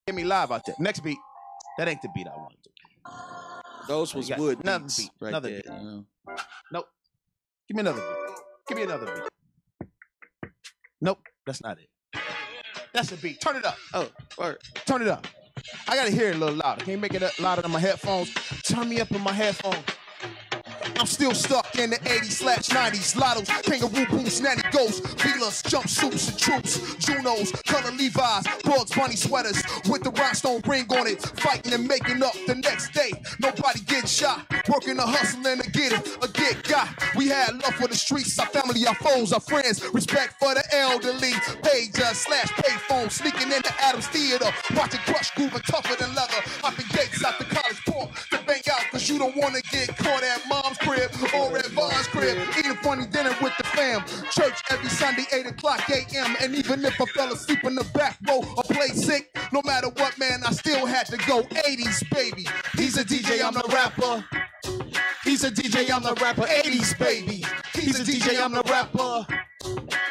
Get me live out there. Next beat. That ain't the beat I want to do. Those was wood another beats beat. right Another there. beat. Nope. Give me another beat. Give me another beat. Nope. That's not it. That's the beat. Turn it up. Oh, word. Turn it up. I gotta hear it a little louder. Can you make it louder than my headphones? Turn me up in my headphones. I'm still stuck in the 80s/90s. Lottos, kangaroo boots, nanny ghosts, Beelers, jumpsuits and troops, Junos, color Levi's, Bugs Bunny sweaters with the rhinestone ring on it. Fighting and making up the next day. Nobody getting shot. Working a hustle and a get it, a get got. We had love for the streets, our family, our foes, our friends. Respect for the elderly. Pager/payphone, sneaking into Adams Theater. Watching Crush grooving tougher than leather. Hopping gates out the college port to bang out, cause you don't wanna get caught at mom's crib or at Vaughn's crib. Eating funny dinner with the fam. Church every Sunday, 8 o'clock a.m. And even if I fell asleep in the back row or played sick, no matter what, man, I still had to go. 80s, baby. He's a DJ, I'm the rapper. He's a DJ, I'm the rapper. 80s, baby. He's a DJ, I'm the rapper.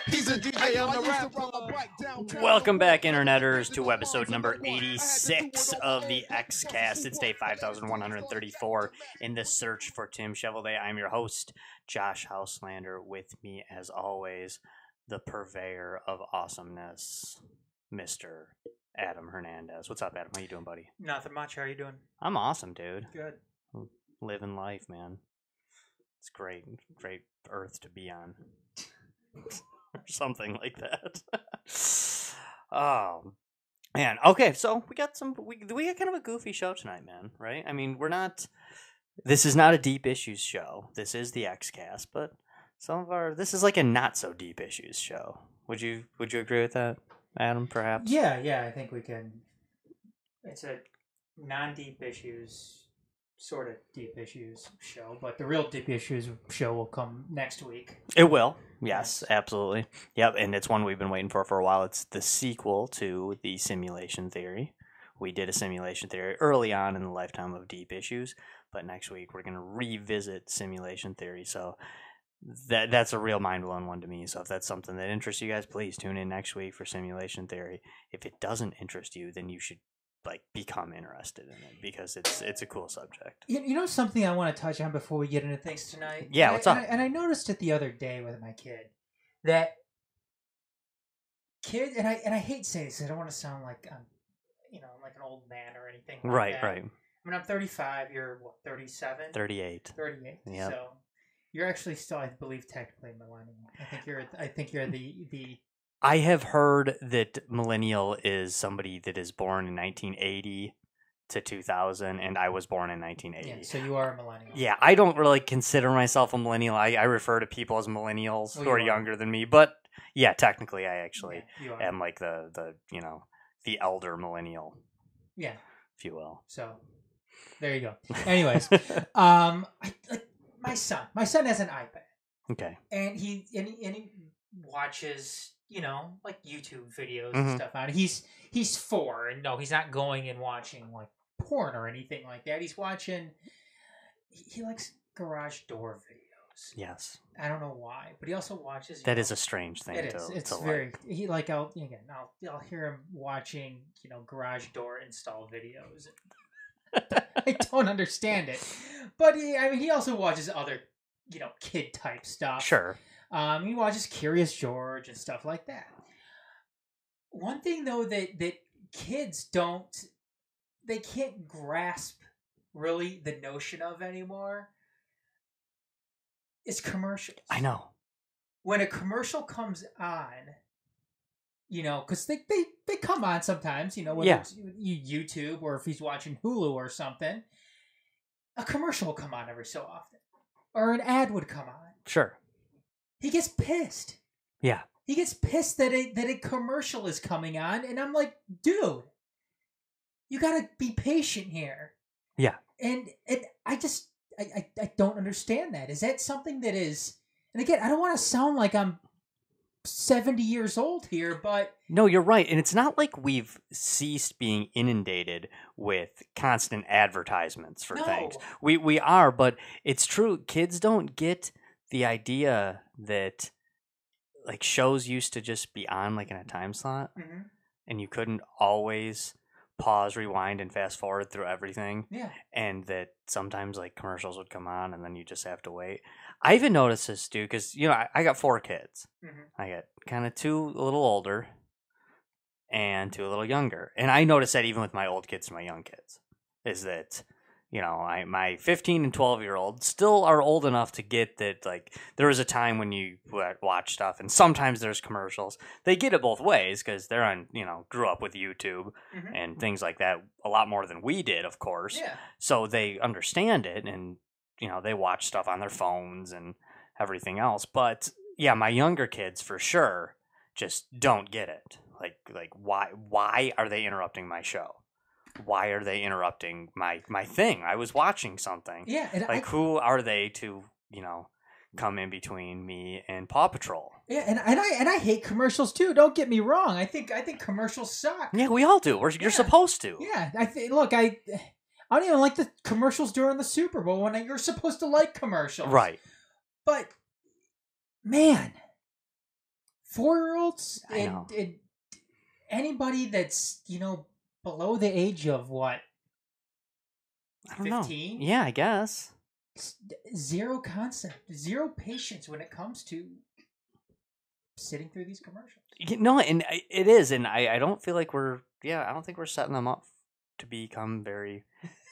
He's a DJ, I'm the rapper. Welcome back, Interneters, to episode number 86 of the Xcast. It's day 5134 in the search for Tim Chevalier. I'm your host, Josh Houselander. With me, as always, the purveyor of awesomeness, Mr. Adam Hernandez. What's up, Adam? How you doing, buddy? Nothing much. How are you doing? I'm awesome, dude. Good. Living life, man. It's great. Great earth to be on. Or something like that. Oh, man. Okay, so we got kind of a goofy show tonight, man, right? I mean, this is not a deep issues show. This is the Xcast, but this is like a not so deep issues show. Would you agree with that, Adam, perhaps? Yeah, I think we can. It's a non-deep issues, sort of deep issues show, but the real deep issues show will come next week. It will. Yes, absolutely. Yep, and it's one we've been waiting for a while. It's the sequel to the Simulation Theory. We did a Simulation Theory early on in the lifetime of Deep Issues, but next week we're going to revisit Simulation Theory. So that's a real mind-blowing one to me. So if that's something that interests you guys, please tune in next week for Simulation Theory. If it doesn't interest you, then you should become interested in it, because it's a cool subject. You know something I want to touch on before we get into things tonight? Yeah, what's up? And I noticed it the other day with my kid, that kid, and I hate saying this, I don't want to sound like I'm, like an old man or anything like that. Right. I mean, I'm 35, you're what, 37? 38. 38. Yep. So you're actually still, I believe, technically a millennial. I think you're the I have heard that millennial is somebody that is born in 1980 to 2000, and I was born in 1980. Yeah, so you are a millennial. Yeah, I don't really consider myself a millennial. I refer to people as millennials who are younger than me, but yeah, technically I actually am like the elder millennial. Yeah. If you will. So there you go. Anyways, my son has an iPad. Okay. And he watches, like YouTube videos and stuff on it. He's 4, and no, he's not going and watching like porn or anything like that. He's watching. He likes garage door videos. Yes. I don't know why, but he also watches. That is a strange thing. It is. It's very. He I'll hear him watching garage door install videos. I don't understand it, but he also watches other kid type stuff. Sure. He watches Curious George and stuff like that. One thing though that kids they can't grasp really the notion of anymore is commercials. I know. When a commercial comes on, because they come on sometimes, whether it's YouTube or if he's watching Hulu or something, a commercial will come on every so often. Or an ad would come on. Sure. He gets pissed. Yeah. He gets pissed that a commercial is coming on, and I'm like, dude, you gotta be patient here. Yeah. And I don't understand that. Is that something that is... And again, I don't want to sound like I'm 70 years old here, but... No, you're right. And it's not like we've ceased being inundated with constant advertisements for things. We are, but it's true. Kids don't get the idea that like shows used to just be on like in a time slot, and you couldn't always pause, rewind, and fast forward through everything. Yeah. And that sometimes like commercials would come on and then you just have to wait. I even noticed this, dude, because, you know, I got 4 kids. I got kind of 2 a little older and 2 a little younger. And I noticed that even with my old kids and my young kids, is that, you know, my 15 and 12-year-old still are old enough to get that, like, there was a time when you watch stuff, and sometimes there's commercials. They get it both ways, because they're on, you know, grew up with YouTube and things like that a lot more than we did, of course. Yeah. So they understand it, and, you know, they watch stuff on their phones and everything else. But, yeah, my younger kids, for sure, just don't get it. Like why are they interrupting my show? Why are they interrupting my thing? I was watching something. Yeah. And like, who are they to, you know, come in between me and Paw Patrol? Yeah, and I hate commercials too. Don't get me wrong. I think commercials suck. Yeah, we all do. You're supposed to. Yeah, look, I don't even like the commercials during the Super Bowl when you're supposed to like commercials. Right. But man, 4-year-olds and anybody that's, you know, below the age of what? I don't 15? know. Yeah, I guess. Zero concept, zero patience when it comes to sitting through these commercials. No, and it is, and I don't feel like I don't think we're setting them up to become very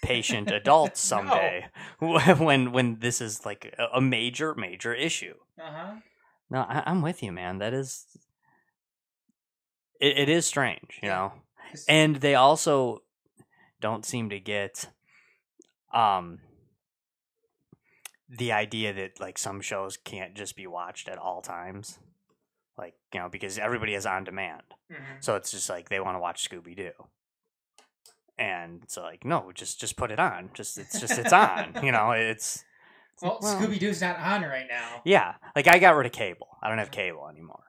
patient adults someday. when this is like a major issue. No, I'm with you, man. That is, it is strange, you know. And they also don't seem to get the idea that, like, some shows can't just be watched at all times. Like, you know, because everybody is on demand. So it's just like they want to watch Scooby-Doo. And it's like, no, just put it on. It's on. You know, it's well, Scooby-Doo's not on right now. Yeah. Like, I got rid of cable. I don't have cable anymore.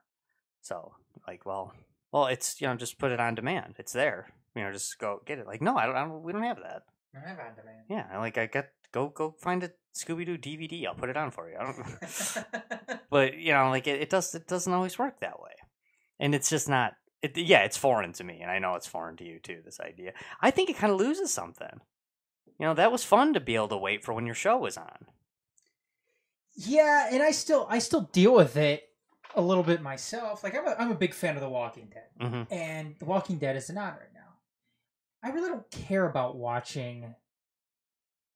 So, like, well, it's, you know, just put it on demand. It's there. You know, just go get it. Like, no, we don't have that. I don't have on demand. Yeah, like, go find a Scooby-Doo DVD. I'll put it on for you. I don't. But, you know, like, it doesn't always work that way, and it's just not. It's foreign to me, and I know it's foreign to you too. This idea, I think it kind of loses something. You know, that was fun to be able to wait for when your show was on. Yeah, and I still deal with it a little bit myself. Like, I'm a big fan of The Walking Dead, and The Walking Dead isn't on right now. I really don't care about watching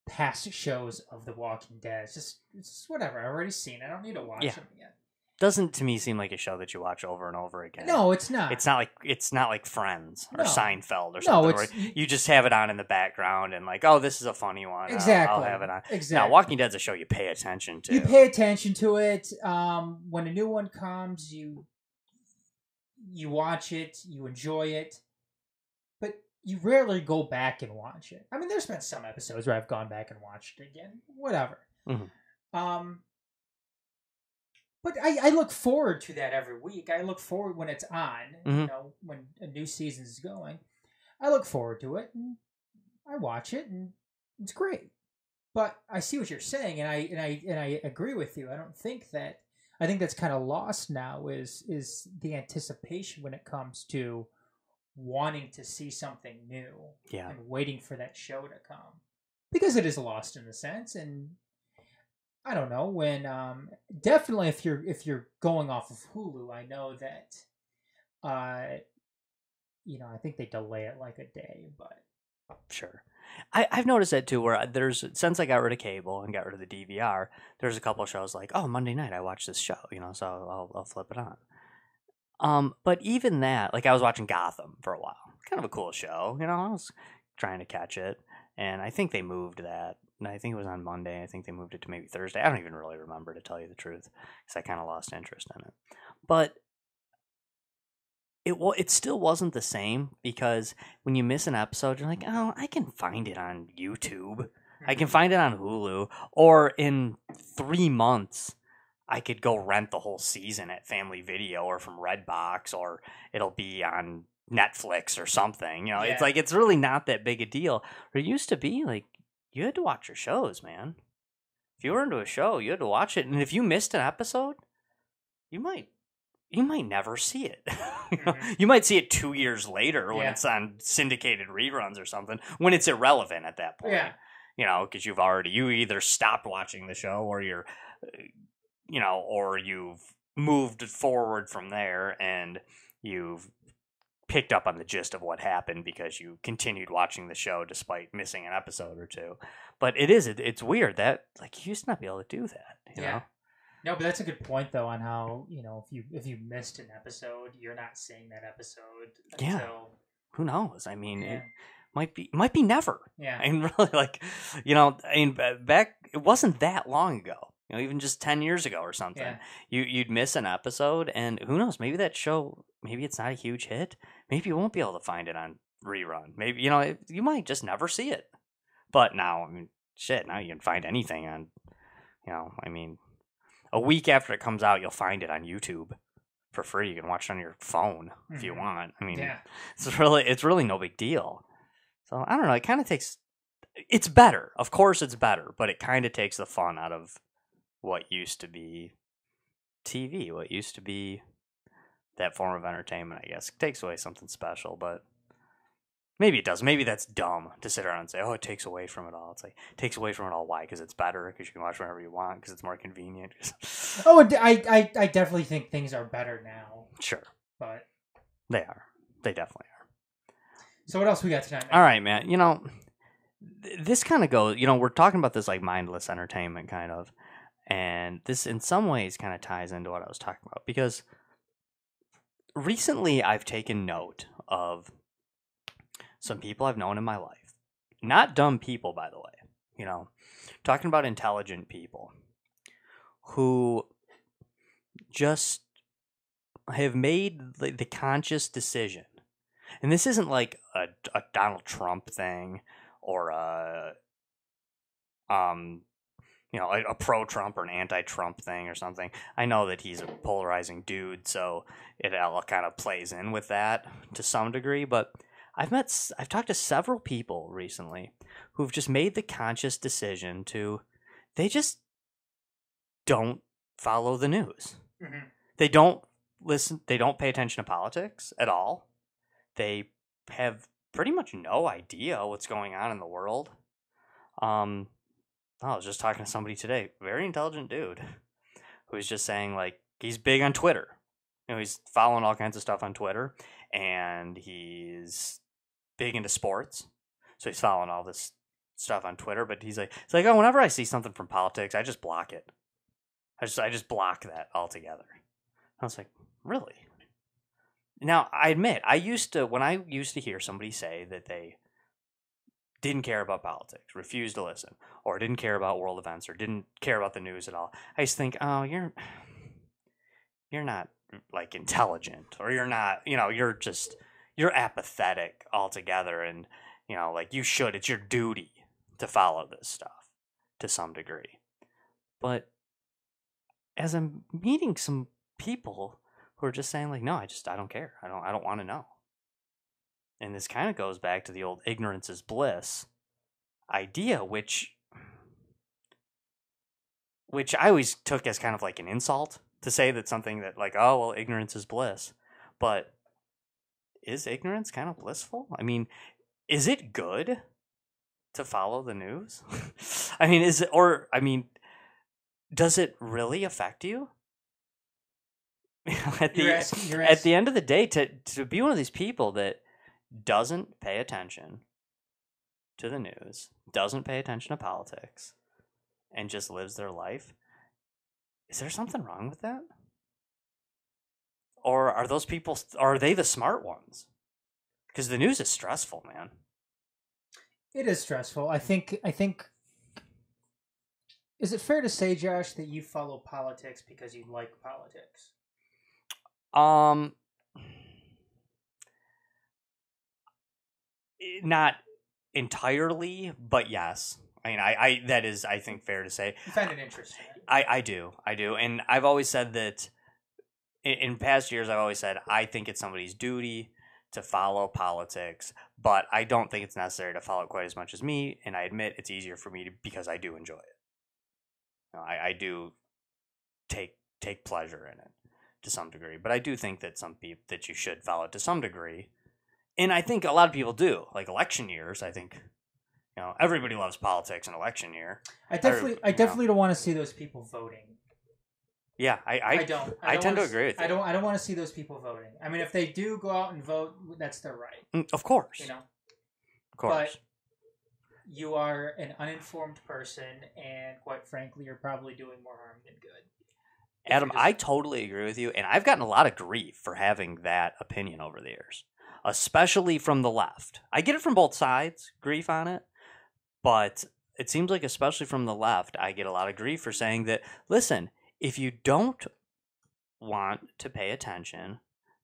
past shows of The Walking Dead. It's just whatever. I've already seen it. I don't need to watch them again. Doesn't to me seem like a show that you watch over and over again. No, it's not. It's not like Friends or Seinfeld or something where you just have it on in the background and, like, oh, this is a funny one. Exactly. I'll have it on. Exactly. Now, Walking Dead's a show you pay attention to. You pay attention to it. When a new one comes, you watch it, you enjoy it, but you rarely go back and watch it. I mean, there's been some episodes where I've gone back and watched it again. Whatever. But I look forward to that every week. I look forward when it's on, you know, when a new season is going. I look forward to it, and I watch it, and it's great. But I see what you're saying, and I agree with you. I think that's kind of lost now is the anticipation when it comes to wanting to see something new and waiting for that show to come, because it is lost in a sense. And I don't know when. Definitely, if you're going off of Hulu, I know that, you know, I think they delay it like a day, but sure. I've noticed that too. Where since I got rid of cable and got rid of the DVR, there's a couple of shows like, oh, Monday night I watch this show, you know, so I'll flip it on. But even that, like, I was watching Gotham for a while, kind of a cool show, you know. I was trying to catch it, and I think they moved that. I think it was on Monday. I think they moved it to maybe Thursday. I don't even really remember, to tell you the truth, because I kind of lost interest in it. But it still wasn't the same, because when you miss an episode, you're like, oh, I can find it on YouTube. I can find it on Hulu. Or in 3 months, I could go rent the whole season at Family Video or from Redbox, or it'll be on Netflix or something. You know, it's like, it's really not that big a deal. It used to be like, you had to watch your shows, man. If you were into a show, you had to watch it. And if you missed an episode, you might you might never see it. You might see it 2 years later when Yeah. it's on syndicated reruns or something, when it's irrelevant at that point. Yeah. Because you either stopped watching the show or you're, or you've moved forward from there and you've picked up on the gist of what happened because you continued watching the show despite missing an episode or two. But it's weird that you used to not be able to do that. You know? No, but that's a good point though on how, if you missed an episode, you're not seeing that episode until who knows? I mean, Yeah. it might be never. Yeah. And really back it wasn't that long ago. Even just 10 years ago or something. Yeah. You'd miss an episode and who knows, maybe that show, maybe it's not a huge hit. Maybe you won't be able to find it on rerun. Maybe, you might just never see it. But now, now you can find anything on, a week after it comes out, you'll find it on YouTube for free. You can watch it on your phone if you want. It's really no big deal. So I don't know. It kind of takes. It's better, of course. It's better, but it kind of takes the fun out of what used to be TV. What used to be that form of entertainment. I guess it takes away something special, but. Maybe it does. Maybe that's dumb to sit around and say, oh, it takes away from it all. It's it takes away from it all. Why? Because it's better? Because you can watch whenever you want? Because it's more convenient? I definitely think things are better now. Sure. But they are. They definitely are. So what else we got tonight, man? All right, man. This kind of goes, we're talking about this mindless entertainment kind of. And this in some ways kind of ties into what I was talking about. Because recently I've taken note of some people I've known in my life. Not dumb people, by the way. Talking about intelligent people who just have made the conscious decision. And this isn't like a Donald Trump thing or a pro-Trump or an anti-Trump thing or something. I know that he's a polarizing dude, so it all kind of plays in with that to some degree, but I've talked to several people recently who've just made the conscious decision they just don't follow the news. Mm-hmm. They don't listen. They don't pay attention to politics at all. They have pretty much no idea what's going on in the world. I was just talking to somebody today, very intelligent dude, who's just saying he's big on Twitter. He's following all kinds of stuff on Twitter, and he's big into sports, so he's following all this stuff on Twitter. But he's oh, whenever I see something from politics, I just block it. I just block that altogether. I was like, really? Now I admit, when I used to hear somebody say that they didn't care about politics, refused to listen, or didn't care about world events, or didn't care about the news at all, I used to think, oh, you're not intelligent, or you're not, you're apathetic altogether, and it's your duty to follow this stuff to some degree. But as I'm meeting some people who are just saying no, I don't care. I don't want to know. And this kind of goes back to the old ignorance is bliss idea, which I always took as kind of an insult to say that something that oh, well, ignorance is bliss. But is ignorance kind of blissful? Is it good to follow the news? Does it really affect you? At the end of the day, to be one of these people that doesn't pay attention to the news, doesn't pay attention to politics, and just lives their life, is there something wrong with that? Or are those people, are they the smart ones? Because the news is stressful, man. It is stressful. I think. Is it fair to say, Josh, that you follow politics because you like politics? Not entirely, but yes. I that is, I think, fair to say. You find it interesting. I do, and I've always said that. In past years, I've always said I think it's somebody's duty to follow politics, but I don't think it's necessary to follow it quite as much as me. And I admit it's easier for me because I do enjoy it. I do take pleasure in it to some degree, but I do think that that you should follow it to some degree. And I think a lot of people do. Like election years, I think, everybody loves politics in election year. I definitely don't want to see those people voting. Yeah, I don't. I tend to agree with you. I don't want to see those people voting. I mean, if they do go out and vote, that's their right. Of course. Of course. But you are an uninformed person, and quite frankly, you're probably doing more harm than good. Adam, I totally agree with you, and I've gotten a lot of grief for having that opinion over the years, especially from the left. I get it from both sides, grief on it, but it seems like especially from the left, I get a lot of grief for saying that, listen, if you don't want to pay attention,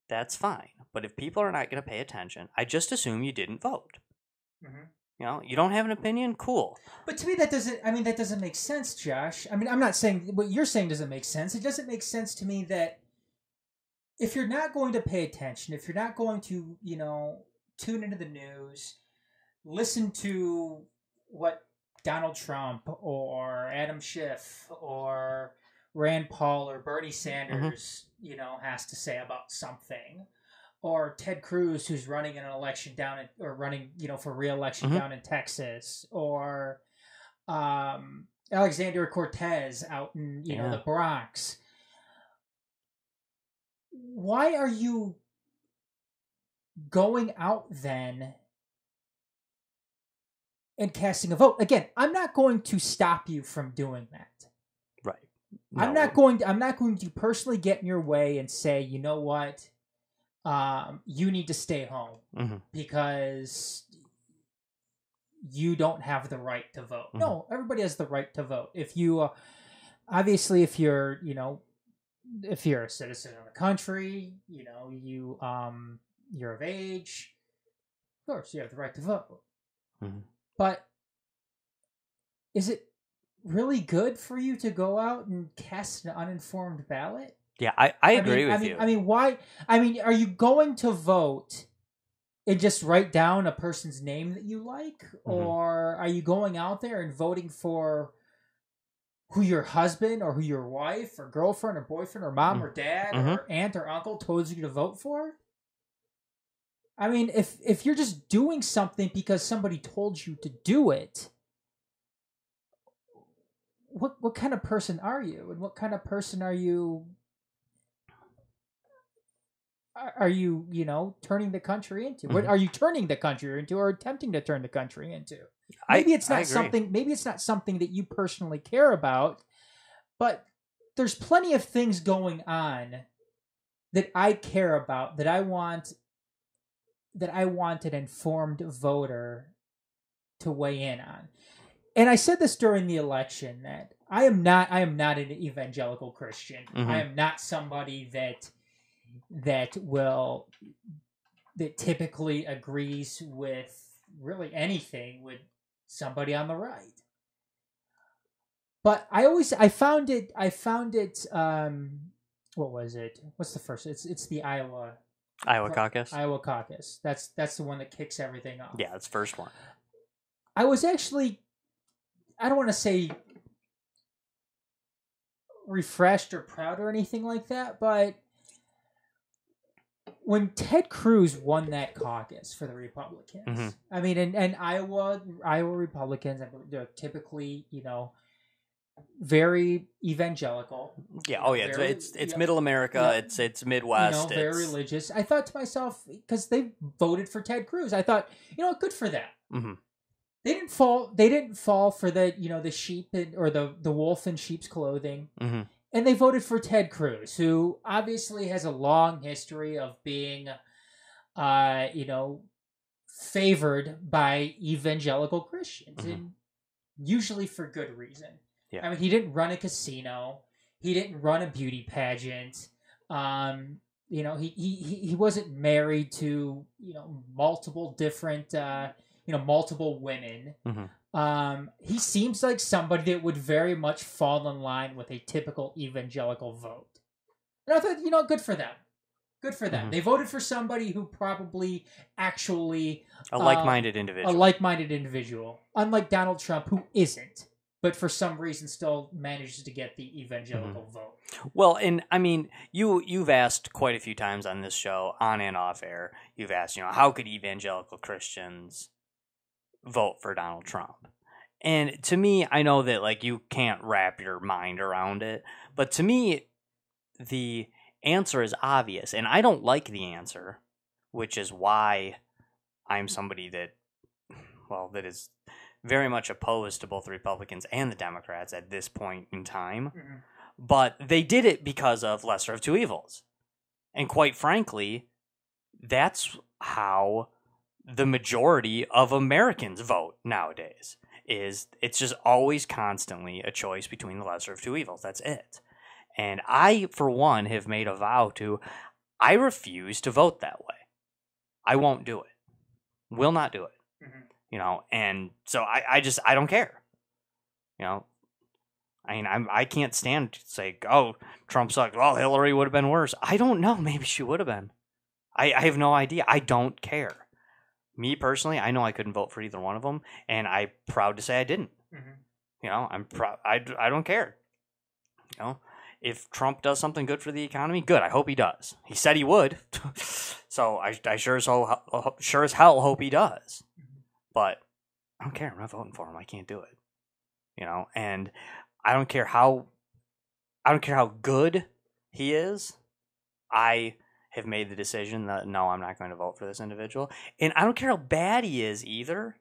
that's fine. But if people are not going to pay attention, I just assume you didn't vote. Mm-hmm. You don't have an opinion? Cool. But to me, that doesn't make sense, Josh. I mean, I'm not saying what you're saying doesn't make sense. It doesn't make sense to me that if you're not going to pay attention, if you're not going to, tune into the news, listen to what Donald Trump or Adam Schiff or Rand Paul or Bernie Sanders, has to say about something, or Ted Cruz, who's running in an election running for re-election down in Texas, or Alexander Cortez out in the Bronx. Why are you going out then and casting a vote? Again, I'm not going to stop you from doing that. Right. No. I'm not going to personally get in your way and say, you know what, you need to stay home because you don't have the right to vote. No, everybody has the right to vote. If you, obviously, if you're a citizen of the country, you're of age, of course you have the right to vote. But is it really good for you to go out and cast an uninformed ballot? Yeah, I agree with you. I mean, why? I mean, are you going to vote and just write down a person's name that you like? Or are you going out there and voting for who your husband or who your wife or girlfriend or boyfriend or mom or dad or aunt or uncle told you to vote for? I mean, if you're just doing something because somebody told you to do it, what kind of person are you? And what kind of person are you? Are you, turning the country into? What are you turning the country into, or attempting to turn the country into? Maybe it's not something. Maybe it's not something that you personally care about, but there's plenty of things going on that I care about, that I want an informed voter to weigh in on. And I said this during the election that I am not an evangelical Christian. I am not somebody that typically agrees with really anything with somebody on the right. But I found it what was it? What's the first? It's the Iowa caucus. Iowa caucus. That's the one that kicks everything off. Yeah, that's the first one. I was actually, I don't want to say refreshed or proud or anything like that, but when Ted Cruz won that caucus for the Republicans, I mean, and Iowa Republicans, they're typically, very evangelical. Yeah. Oh, yeah. Very, it's Middle America. It's Midwest. Very religious. I thought to myself, because they voted for Ted Cruz, I thought, good for them. They didn't fall for the sheep or the wolf in sheep's clothing. And they voted for Ted Cruz, who obviously has a long history of being, favored by evangelical Christians, and usually for good reason. Yeah. I mean, he didn't run a casino. He didn't run a beauty pageant. He wasn't married to, multiple different, multiple women. He seems like somebody that would very much fall in line with a typical evangelical vote. And I thought, good for them. Good for them. They voted for somebody who probably actually... A like-minded individual. A like-minded individual. Unlike Donald Trump, who isn't. but for some reason still manages to get the evangelical vote. Well, and I mean, you've asked quite a few times on this show, on and off air, you've asked, how could evangelical Christians vote for Donald Trump? And to me, I know that like you can't wrap your mind around it, but to me, the answer is obvious, and I don't like the answer, which is why I'm somebody that is very much opposed to both the Republicans and the Democrats at this point in time. Mm-hmm. But they did it because of lesser of two evils. And quite frankly, that's how the majority of Americans vote nowadays. It's just always constantly a choice between the lesser of two evils. That's it. And I, for one, have made a vow I refuse to vote that way. I won't do it. Will not do it. Mm-hmm. And so I don't care. I mean, I can't stand to say, oh, Trump sucked. Well, Hillary would have been worse. I don't know. Maybe she would have been. I have no idea. I don't care. Me personally, I know I couldn't vote for either one of them, and I'm proud to say I didn't. Mm-hmm. I'm proud. I don't care. If Trump does something good for the economy, good. I hope he does. He said he would, so I sure as hell hope he does. But I don't care. I'm not voting for him. I can't do it. And I don't care how good he is. I have made the decision that no, I'm not going to vote for this individual. And I don't care how bad he is either.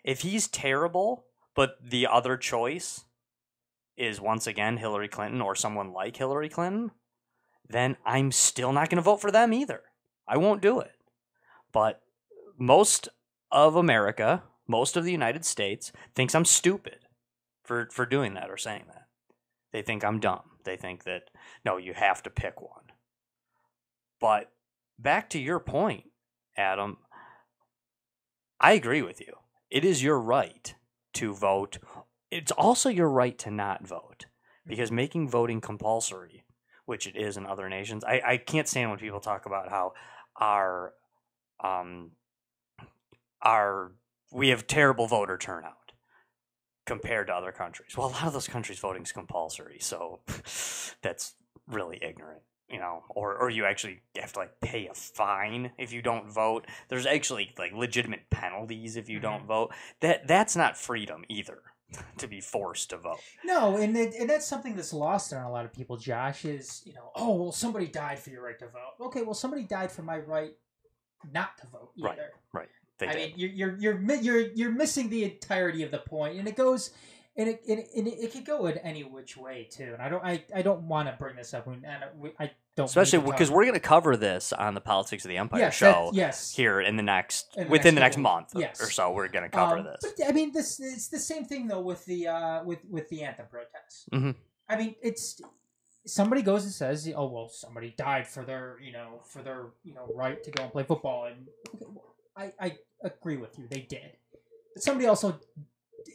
If he's terrible, but the other choice is once again Hillary Clinton or someone like Hillary Clinton, then I'm still not going to vote for them either. I won't do it. But most of America, most of the United States, thinks I'm stupid for doing that or saying that. They think I'm dumb. They think that, no, you have to pick one. But back to your point, Adam, I agree with you. It is your right to vote. It's also your right to not vote, because making voting compulsory, which it is in other nations, I can't stand when people talk about how we have terrible voter turnout compared to other countries. Well, a lot of those countries voting is compulsory, so that's really ignorant. Or you actually have to pay a fine if you don't vote. There's actually legitimate penalties if you don't vote. That's not freedom either, to be forced to vote. No, and that's something that's lost on a lot of people, Josh, is, oh, well, somebody died for your right to vote. Okay, well, somebody died for my right not to vote either. Right. I mean, you're missing the entirety of the point, and it goes, and it could go in any which way too. And I don't want to bring this up, and I don't, especially because we're going to cover this on the Politics of the Empire show. Here in the next month or so, we're going to cover this. But, I mean, it's the same thing though with the anthem protests. Mm-hmm. I mean, it's somebody goes and says, oh well, somebody died for their right to go and play football, and okay, well, I agree with you, they did, but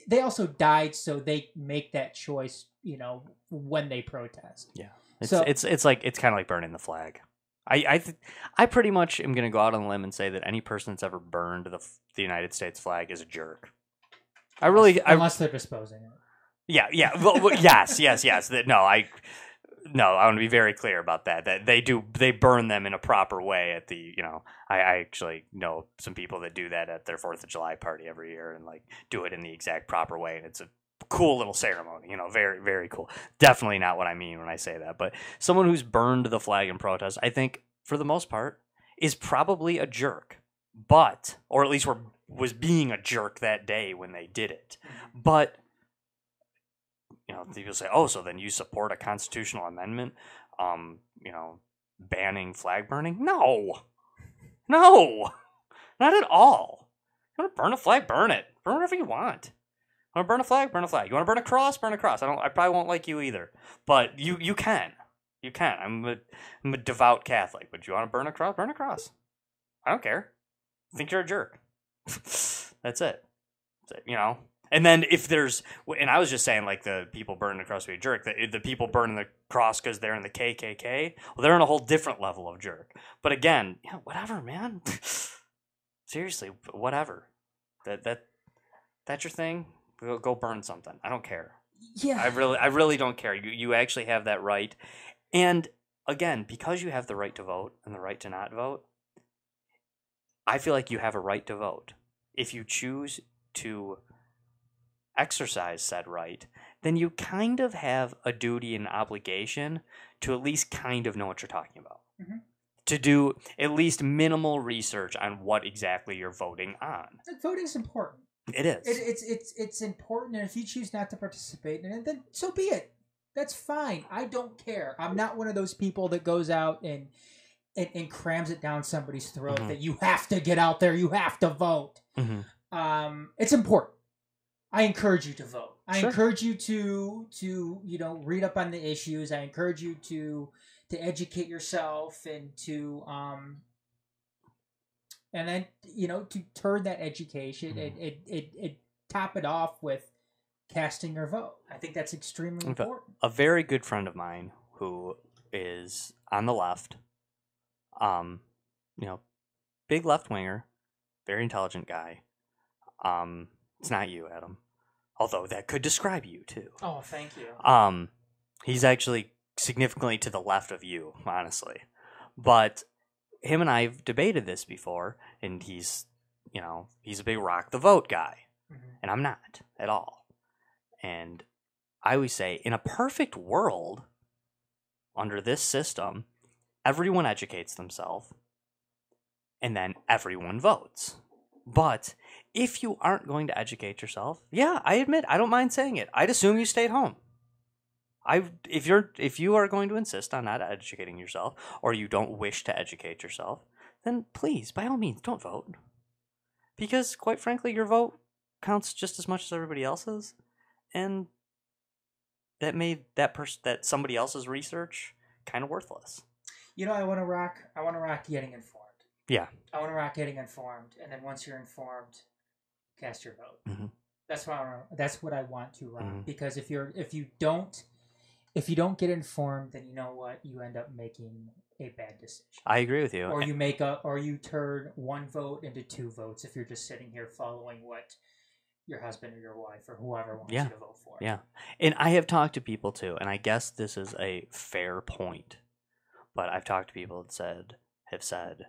they also died, so they make that choice, when they protest. Yeah, it's kind of like burning the flag. I pretty much am going to go out on a limb and say that any person that's ever burned the United States flag is a jerk. Unless they're disposing it. Yeah. Well, yes. No, I want to be very clear about that. That they burn them in a proper way at the, I actually know some people that do that at their 4th of July party every year and do it in the exact proper way. And it's a cool little ceremony, very, very cool. Definitely not what I mean when I say that. But someone who's burned the flag in protest, I think for the most part is probably a jerk, or at least was being a jerk that day when they did it. But people say, oh, so then you support a constitutional amendment, banning flag burning? No, not at all. You want to burn a flag? Burn it. Burn whatever you want. You want to burn a flag? Burn a flag. You want to burn a cross? Burn a cross. I probably won't like you either, but you can. You can. I'm a devout Catholic, but you want to burn a cross? Burn a cross. I don't care. I think you're a jerk. That's it. And then if there's, and I was just saying the people burning the cross be a jerk, the people burning the cross because they're in the KKK, well, they're in a whole different level of jerk. But again, whatever, man. Seriously, whatever. That's your thing. Go burn something. I don't care. Yeah. I really don't care. You actually have that right. And again, because you have the right to vote and the right to not vote, I feel like you have a right to vote. If you choose to exercise said right, then you kind of have a duty and obligation to at least kind of know what you're talking about. Mm-hmm. To do at least minimal research on what exactly you're voting on. Voting's important. It is. It's important, and if you choose not to participate in it, then so be it. That's fine. I don't care. I'm not one of those people that goes out and crams it down somebody's throat that you have to get out there, you have to vote. It's important. I encourage you to vote. I encourage you to read up on the issues. I encourage you to educate yourself and to and then to turn that education and top it off with casting your vote. I think that's extremely important. A very good friend of mine who is on the left, big left winger, very intelligent guy. It's not you, Adam. Although that could describe you too. Oh, thank you. He's actually significantly to the left of you, honestly. But him and I have debated this before, and he's a big rock the vote guy. And I'm not at all. And I always say, in a perfect world, under this system, everyone educates themselves, and then everyone votes. But if you aren't going to educate yourself, yeah, I admit, I don't mind saying it. I'd assume you stayed home. If you are going to insist on not educating yourself, or you don't wish to educate yourself, then please, by all means, don't vote. Because, quite frankly, your vote counts just as much as everybody else's, and that made that somebody else's research kind of worthless. I want to rock getting informed. Yeah. I want to rock getting informed, and then once you're informed, cast your vote. Mm-hmm. That's what I want to rock. Because if you don't get informed, then you know what? You end up making a bad decision. I agree with you. Or you turn one vote into two votes if you're just sitting here following what your husband or your wife or whoever wants you to vote for. Yeah. And I have talked to people too, and I guess this is a fair point. But I've talked to people that have said,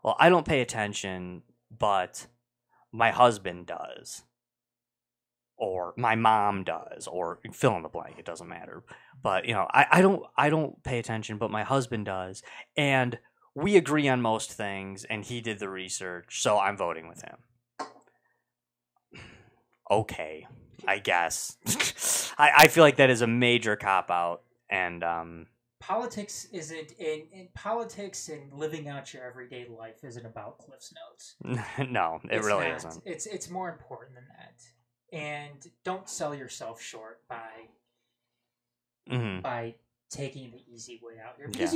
well, I don't pay attention, but my husband does. Or my mom does, or fill in the blank, it doesn't matter. But, I don't pay attention, but my husband does. And we agree on most things, and he did the research, so I'm voting with him. Okay, I guess. I feel like that is a major cop-out, and politics isn't in politics, and living out your everyday life isn't about Cliff's Notes. No, it really isn't. It's more important than that. And don't sell yourself short by taking the easy way out here. Because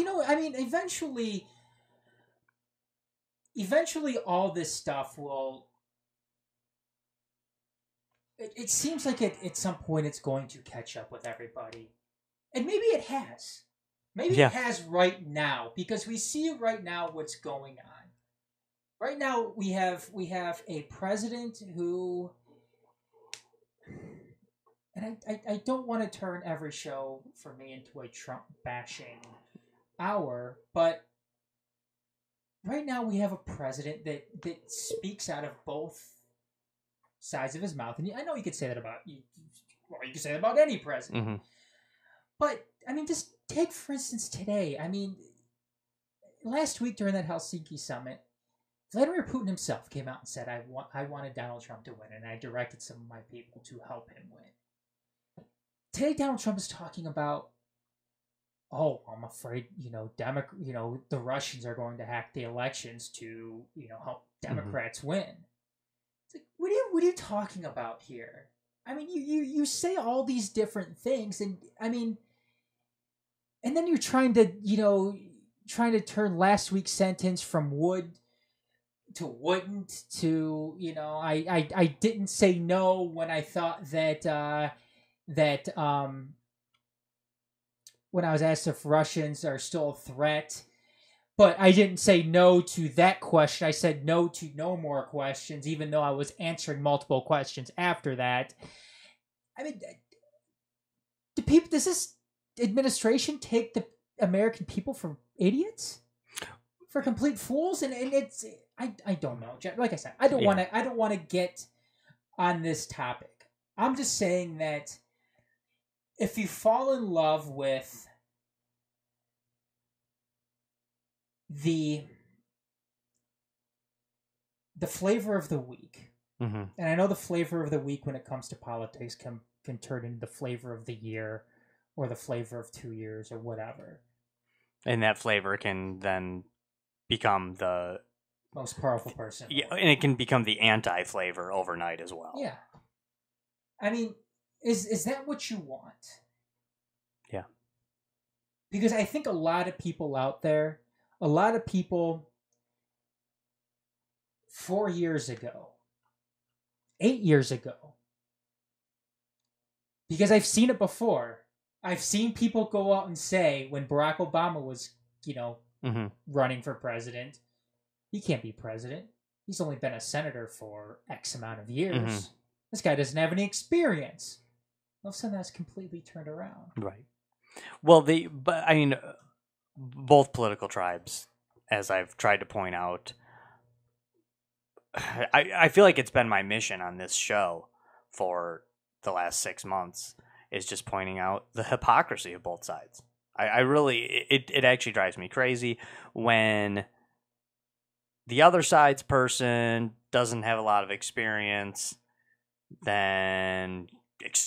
eventually all this stuff will. It seems like at some point it's going to catch up with everybody, and maybe it has. Maybe it has right now, because we see right now what's going on. Right now we have a president who. And I don't want to turn every show for me into a Trump bashing hour, but right now we have a president that speaks out of both sides of his mouth. And I know you could say that about you. Well, you could say that about any president. Mm-hmm. But just take, for instance, today. Last week during that Helsinki summit, Vladimir Putin himself came out and said, I wanted Donald Trump to win, and I directed some of my people to help him win. Today, Donald Trump is talking about, I'm afraid, the Russians are going to hack the elections to, help Democrats win. It's like, what are you talking about here? You say all these different things, and and then you're trying to turn last week's sentence from would to wouldn't to, I didn't say no when I thought that when I was asked if Russians are still a threat, but I didn't say no to that question. I said no to no more questions, even though I was answering multiple questions after that. does this administration take the American people for idiots? For complete fools? And it's I don't know. Like I said, I don't want to get on this topic. I'm just saying that if you fall in love with the flavor of the week, and I know the flavor of the week when it comes to politics can turn into the flavor of the year or the flavor of 2 years or whatever. And that flavor can then become the most powerful person. Yeah, and it can become the anti-flavor overnight as well. Yeah. I mean, is that what you want? Yeah. Because I think a lot of people out there, 4 years ago, 8 years ago, because I've seen it before. I've seen people go out and say when Barack Obama was, running for president, he can't be president. He's only been a senator for X amount of years. This guy doesn't have any experience. All of a sudden, that's completely turned around. Right. Well, both political tribes, as I've tried to point out, I feel like it's been my mission on this show for the last 6 months is just pointing out the hypocrisy of both sides. I really, it actually drives me crazy when the other side's person doesn't have a lot of experience, then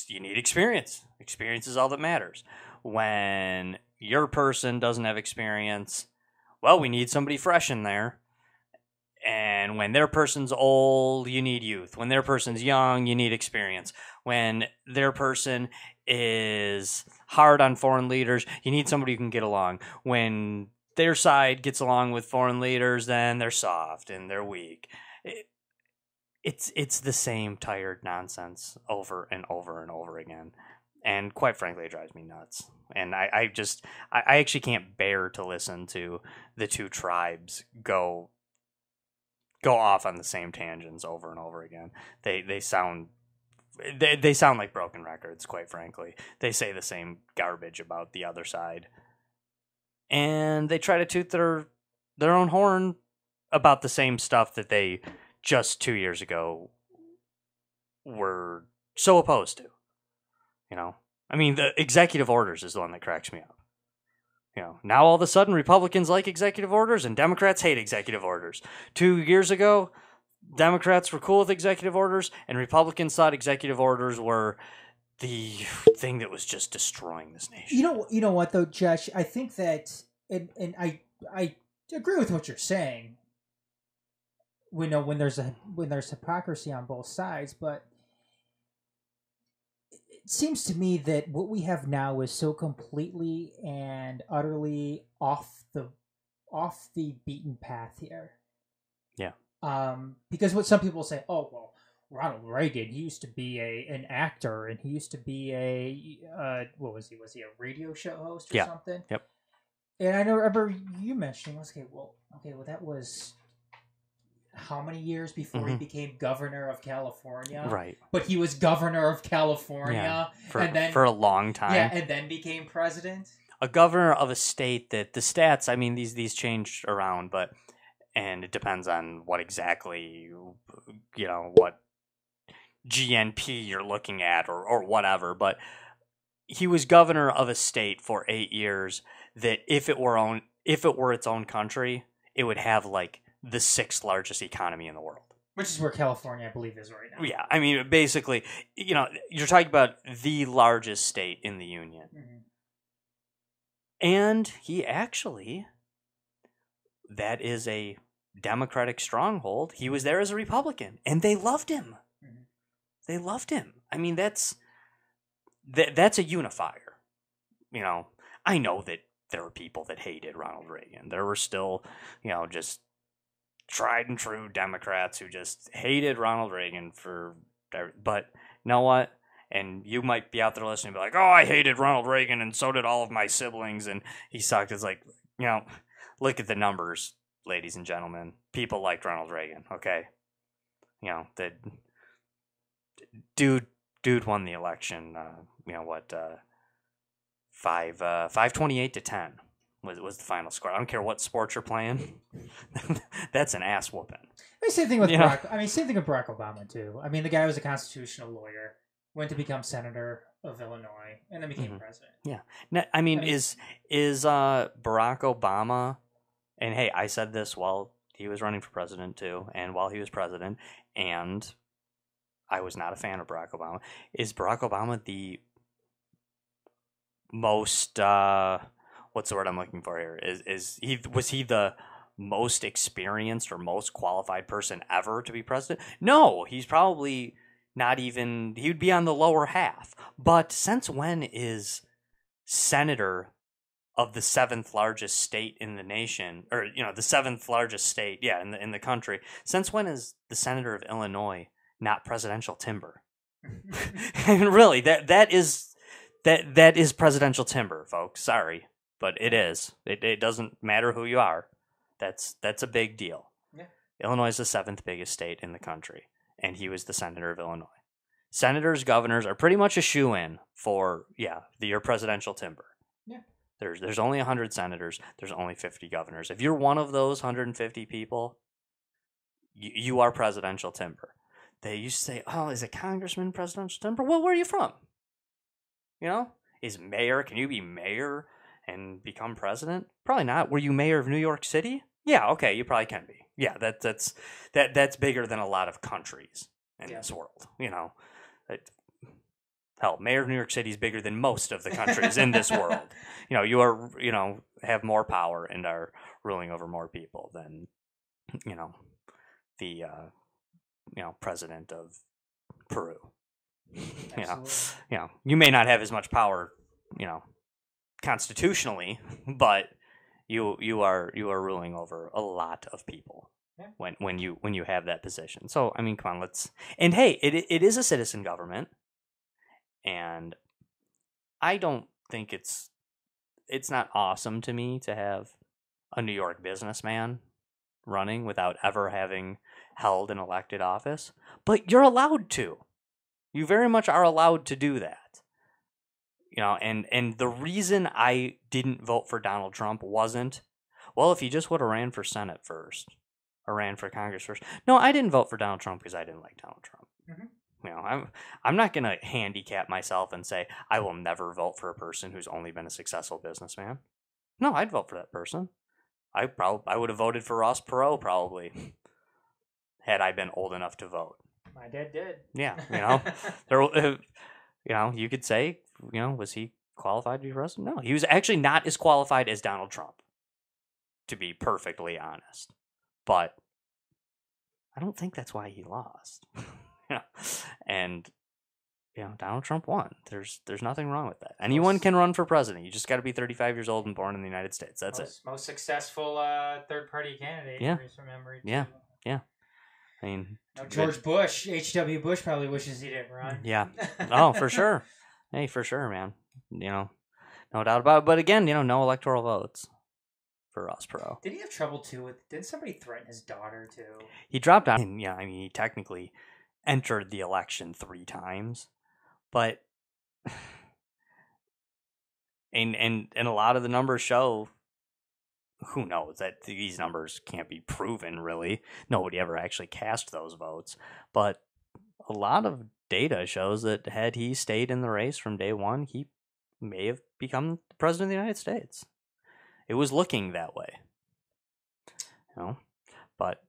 you need experience. Experience is all that matters. When your person doesn't have experience, well, we need somebody fresh in there. And when their person's old, you need youth. When their person's young, you need experience. When their person is hard on foreign leaders, you need somebody who can get along. When their side gets along with foreign leaders, then they're soft and they're weak. It's the same tired nonsense over and over and over again. And quite frankly, it drives me nuts. And I actually can't bear to listen to the two tribes go off on the same tangents over and over again. They sound like broken records, quite frankly. They say the same garbage about the other side. And they try to toot their own horn about the same stuff that they just 2 years ago were so opposed to. I mean, the executive orders is the one that cracks me up. Now all of a sudden Republicans like executive orders and Democrats hate executive orders. 2 years ago, Democrats were cool with executive orders and Republicans thought executive orders were the thing that was just destroying this nation. You know what though, Josh? I think that, and I agree with what you're saying. When there's hypocrisy on both sides, but it seems to me that what we have now is so completely and utterly off the beaten path here. Yeah. Because what some people say, oh well, Ronald Reagan, he used to be an actor, and he used to be what was he? Was he a radio show host or something? Yep. And I remember you mentioning, okay, well, that was how many years before he became governor of California? Right. But he was governor of California for a long time. Yeah, and then became president. A governor of a state that the stats, I mean, these changed around, and it depends on what exactly, what GNP you're looking at or whatever, but he was governor of a state for 8 years that if it were its own country, it would have like the 6th largest economy in the world. Which is where California, I believe, is right now. Yeah, I mean, basically, you're talking about the largest state in the union. Mm-hmm. And he actually, that is a Democratic stronghold. He was there as a Republican, and they loved him. Mm-hmm. They loved him. I mean, that's a unifier. I know that there were people that hated Ronald Reagan. There were still, just tried and true Democrats who just hated Ronald Reagan but you know what? And you might be out there listening and be like, oh, I hated Ronald Reagan and so did all of my siblings and he sucked. It's like, look at the numbers, ladies and gentlemen. People liked Ronald Reagan, okay? The dude won the election, 528 to 10 was the final score. I don't care what sport you're playing. That's an ass whooping. Same thing with same thing with Barack Obama too. I mean, the guy was a constitutional lawyer, went to become senator of Illinois, and then became president. Yeah. Now, I mean, is Barack Obama? And hey, I said this while he was running for president too, and while he was president, and I was not a fan of Barack Obama. Is Barack Obama the most what's the word I'm looking for here? Was he the most experienced or most qualified person ever to be president? No, he's probably not even. He would be on the lower half. But since when is senator of the 7th largest state in the nation, or the 7th largest state, in the country? Since when is the senator of Illinois not presidential timber? And really, that is presidential timber, folks. Sorry, but it is. It doesn't matter who you are. That's a big deal. Yeah. Illinois is the 7th biggest state in the country, and he was the senator of Illinois. Senators, governors are pretty much a shoo-in for your presidential timber. Yeah. There's only 100 senators. There's only 50 governors. If you're one of those 150 people, you are presidential timber. They used to say, "Oh, is a congressman presidential timber?" Well, where are you from? Is mayor? Can you be mayor and become president? Probably not. Were you mayor of New York City? Yeah, okay, you probably can be. Yeah, that's bigger than a lot of countries in this world. Hell, mayor of New York City is bigger than most of the countries in this world. You are have more power and are ruling over more people than the president of Peru. You may not have as much power, constitutionally, but you are ruling over a lot of people when you have that position. So I mean, come on, and hey, it is a citizen government, and I don't think it's not awesome to me to have a New York businessman running without ever having held an elected office, but you're allowed to. You very much are allowed to do that. And the reason I didn't vote for Donald Trump wasn't, well, if he just would have ran for Senate first or ran for Congress first. No, I didn't vote for Donald Trump because I didn't like Donald Trump. Mm-hmm. I'm not going to handicap myself and say I will never vote for a person who's only been a successful businessman. No, I'd vote for that person. I would have voted for Ross Perot probably had I been old enough to vote. My dad did. Yeah, you could say, was he qualified to be president? No, he was actually not as qualified as Donald Trump, to be perfectly honest. But I don't think that's why he lost. And Donald Trump won. There's nothing wrong with that. Anyone can run for president. You just got to be 35 years old and born in the United States. That's it. Most successful third-party candidate. Yeah. From memory. Yeah. Yeah. I mean, George Bush, H.W. Bush probably wishes he didn't run. Yeah. Oh, for sure. Hey, for sure, man. No doubt about it. But again, no electoral votes for Ross Perot. Did he have trouble too didn't somebody threaten his daughter too? He dropped out. And, he technically entered the election 3 times, but and a lot of the numbers show. Who knows that these numbers can't be proven, really. Nobody ever actually cast those votes. But a lot of data shows that had he stayed in the race from day one, he may have become the president of the United States. It was looking that way. But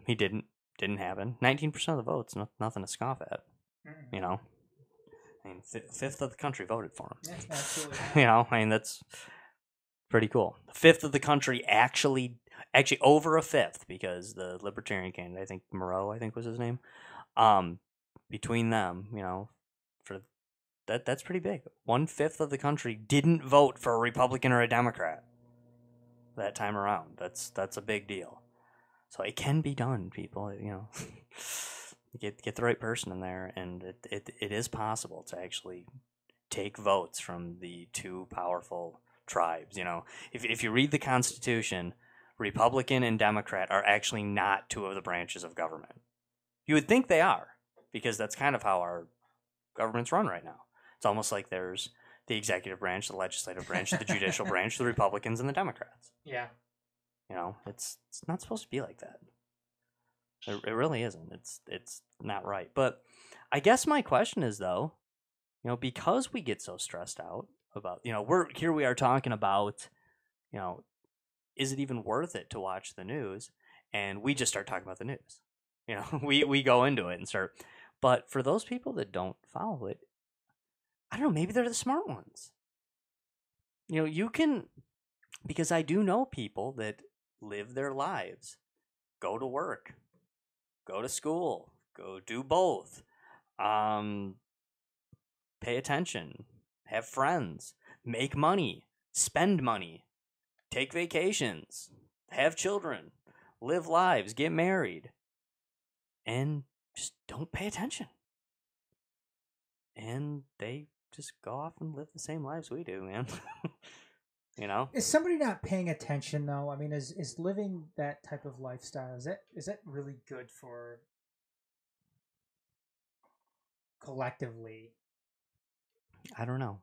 he didn't happen. 19% of the votes, nothing to scoff at. I mean, 5th of the country voted for him. Yeah, absolutely. That's pretty cool. 5th of the country actually over a 5th, because the Libertarian candidate, I think Moreau, was his name. Between them, for that's pretty big. 1/5 of the country didn't vote for a Republican or a Democrat that time around. That's a big deal. So it can be done, people. Get the right person in there, and it is possible to actually take votes from the 2 powerful tribes. If you read the Constitution, Republican and Democrat are actually not 2 of the branches of government. You would think they are, because that's kind of how our government's run right now. It's almost like there's the executive branch, the legislative branch, the judicial branch, the Republicans and the Democrats. Yeah. It's not supposed to be like that. It really isn't. It's not right. But I guess my question is, though, because we get so stressed out about, we are talking about, is it even worth it to watch the news? And we just start talking about the news. We go into it and start. But for those people that don't follow it, I don't know, maybe they're the smart ones. You can, because I do know people that live their lives, go to work, go to school, go do both, pay attention, have friends, make money, spend money, take vacations, have children, live lives, get married, and just don't pay attention. And they just go off and live the same lives we do, man. Is somebody not paying attention, though? I mean, is living that type of lifestyle, is that really good for collectively? I don't know.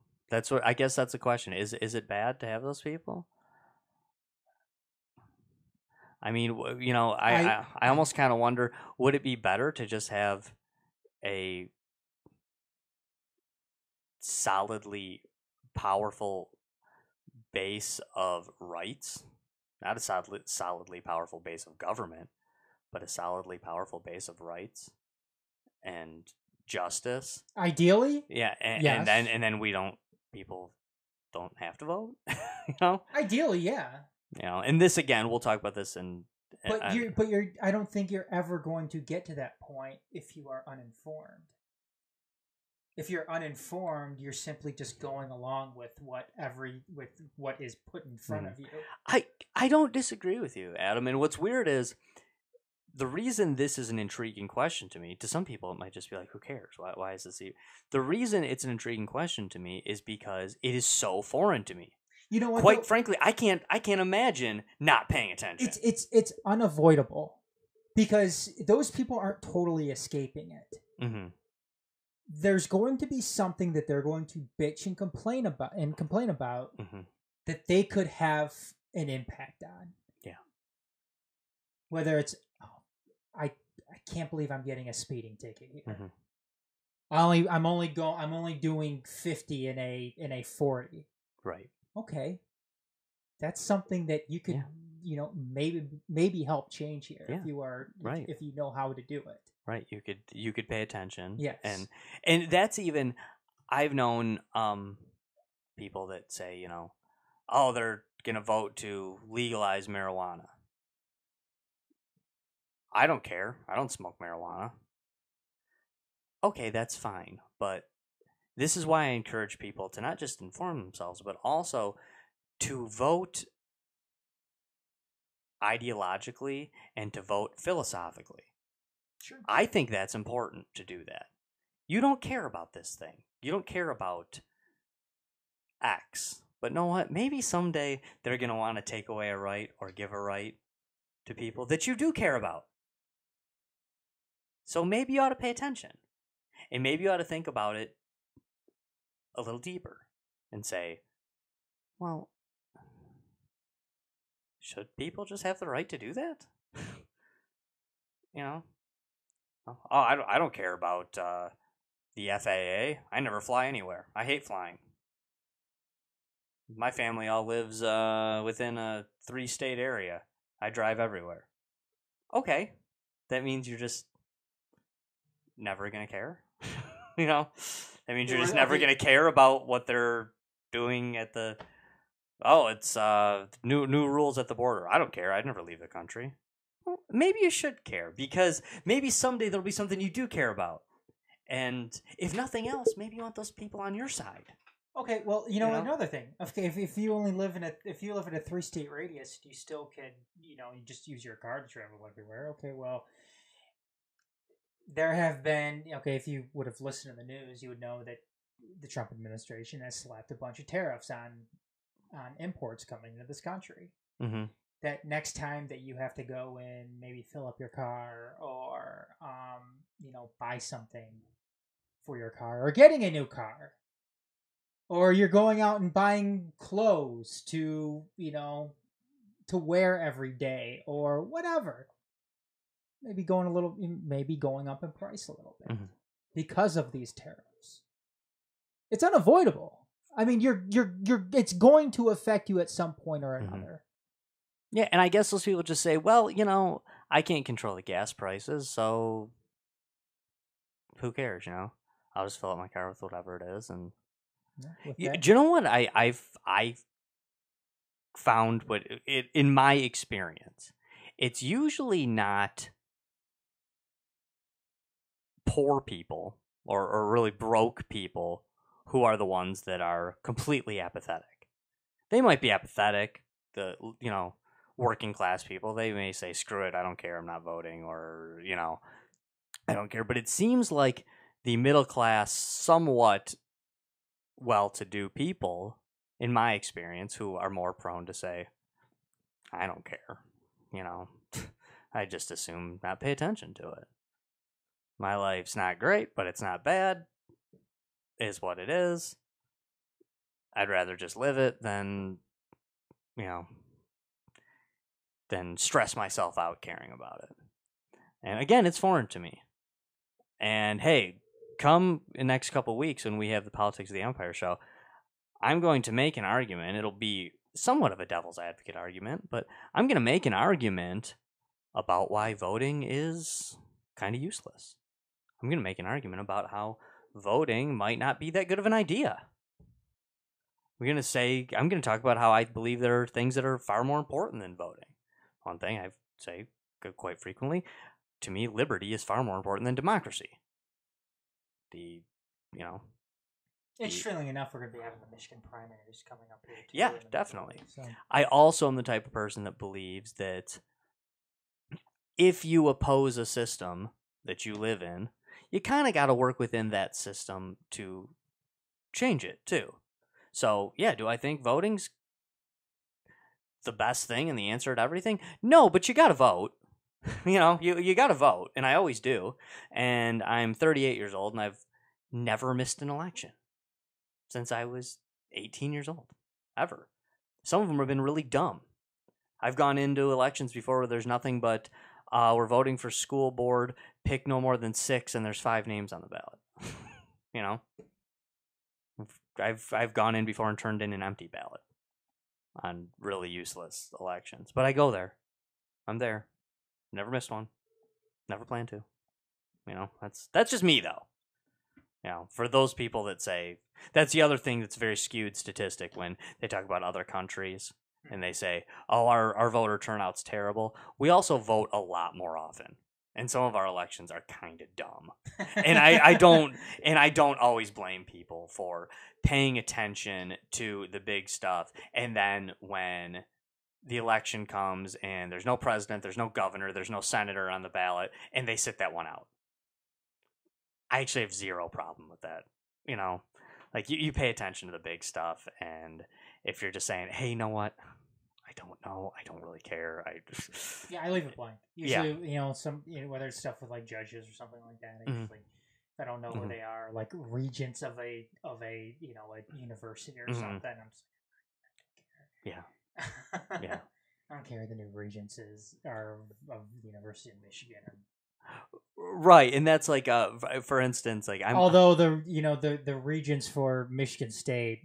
I guess that's the question. Is it bad to have those people? I mean, I almost kind of wonder, would it be better to just have a solidly powerful base of rights, not a solidly powerful base of government, but a solidly powerful base of rights and justice? Ideally, yeah, yes. and then people don't have to vote. Ideally, yeah. And this again, we'll talk about this in. But you're. I don't think you're ever going to get to that point if you are uninformed. If you're uninformed, you're simply just going along with what is put in front of you. I don't disagree with you, Adam. And what's weird is the reason this is an intriguing question to me. To some people, it might just be like, "Who cares? Why is this?" The reason it's an intriguing question to me is because it is so foreign to me. You know what? Quite frankly, I can't imagine not paying attention. It's unavoidable because those people aren't totally escaping it. Mm-hmm. There's going to be something that they're going to bitch and complain about mm-hmm. that they could have an impact on. Yeah. Whether it's, I can't believe I'm getting a speeding ticket here. Mm-hmm. I'm only doing 50 in a 40. Right. Okay. That's something that you could, maybe help change here if you are right. if you know how to do it. Right, you could pay attention. Yes, and that's even, I've known people that say, they're gonna vote to legalize marijuana. I don't care. I don't smoke marijuana. Okay, that's fine, but this is why I encourage people to not just inform themselves, but also to vote ideologically and to vote philosophically. Sure. I think that's important to do that. You don't care about this thing. You don't care about X. But know what? Maybe someday they're going to want to take away a right or give a right to people that you do care about. So maybe you ought to pay attention. And maybe you ought to think about it a little deeper and say, well, should people just have the right to do that? Oh, I don't care about the FAA. I never fly anywhere. I hate flying. My family all lives within a 3-state area. I drive everywhere. Okay, that means you're just never gonna care. That means you're just never gonna care about what they're doing at the. Oh, it's new rules at the border. I don't care. I'd never leave the country. Well, maybe you should care, because maybe someday there'll be something you do care about. And if nothing else, maybe you want those people on your side. Okay, well, another thing. Okay, if you only live in a 3-state radius, you still can, you just use your car to travel everywhere. Okay, well, there have been, if you would have listened to the news, you would know that the Trump administration has slapped a bunch of tariffs on imports coming into this country. Mm-hmm. That next time that you have to go and maybe fill up your car or, buy something for your car or getting a new car, Or you're going out and buying clothes to, to wear every day or whatever. Maybe going up in price a little bit because of these tariffs. It's unavoidable. I mean, it's going to affect you at some point or another. Yeah, and I guess those people just say, well, I can't control the gas prices, so who cares, I'll just fill up my car with whatever it is. And do you know what I've found? In my experience, it's usually not poor people or really broke people who are the ones that are completely apathetic. They might be apathetic, working class people. They may say, screw it, I don't care, I'm not voting, or, I don't care. But it seems like the middle class, somewhat well-to-do people, in my experience, who are more prone to say, I don't care, I just assume not pay attention to it. My life's not great, but it's not bad. Is what it is. I'd rather just live it than, than stress myself out caring about it. And again, it's foreign to me. And hey, come in the next couple of weeks when we have the Politics of the Empire show, I'm going to make an argument. It'll be somewhat of a devil's advocate argument, but I'm going to make an argument about why voting is kind of useless. I'm going to make an argument about how voting might not be that good of an idea. I'm going to talk about how I believe there are things that are far more important than voting. One thing I say quite frequently, to me, liberty is far more important than democracy. Interestingly enough, we're going to be having the Michigan primaries coming up here, too. Yeah, definitely. So. I also am the type of person that believes that if you oppose a system that you live in, you kind of got to work within that system to change it, too. So, yeah, do I think voting's the best thing and the answer to everything? No, but you got to vote. You got to vote, and I always do. And I'm 38 years old, and I've never missed an election since I was 18 years old, ever. Some of them have been really dumb. I've gone into elections before where there's nothing but we're voting for school board, pick no more than 6, and there's 5 names on the ballot. I've gone in before and turned in an empty ballot on really useless elections. But I go there. I'm there. Never missed one. Never plan to. That's just me, though. For those people that say, that's the other thing that's very skewed statistic when they talk about other countries and they say, oh, our voter turnout's terrible. We also vote a lot more often. And some of our elections are kind of dumb. And I don't always blame people for paying attention to the big stuff. And then when the election comes and there's no president, there's no governor, there's no senator on the ballot, and they sit that one out. I actually have zero problem with that. You pay attention to the big stuff. And if you're just saying, hey, you know what? I don't know. I don't really care. I leave it blank. Usually, whether it's stuff with like judges or something like that. Usually, if I don't know where they are, like regents of a a university or something, I'm just yeah. Yeah. I don't care who the new regents are of the University of Michigan. Right, and that's like for instance, like although the regents for Michigan State,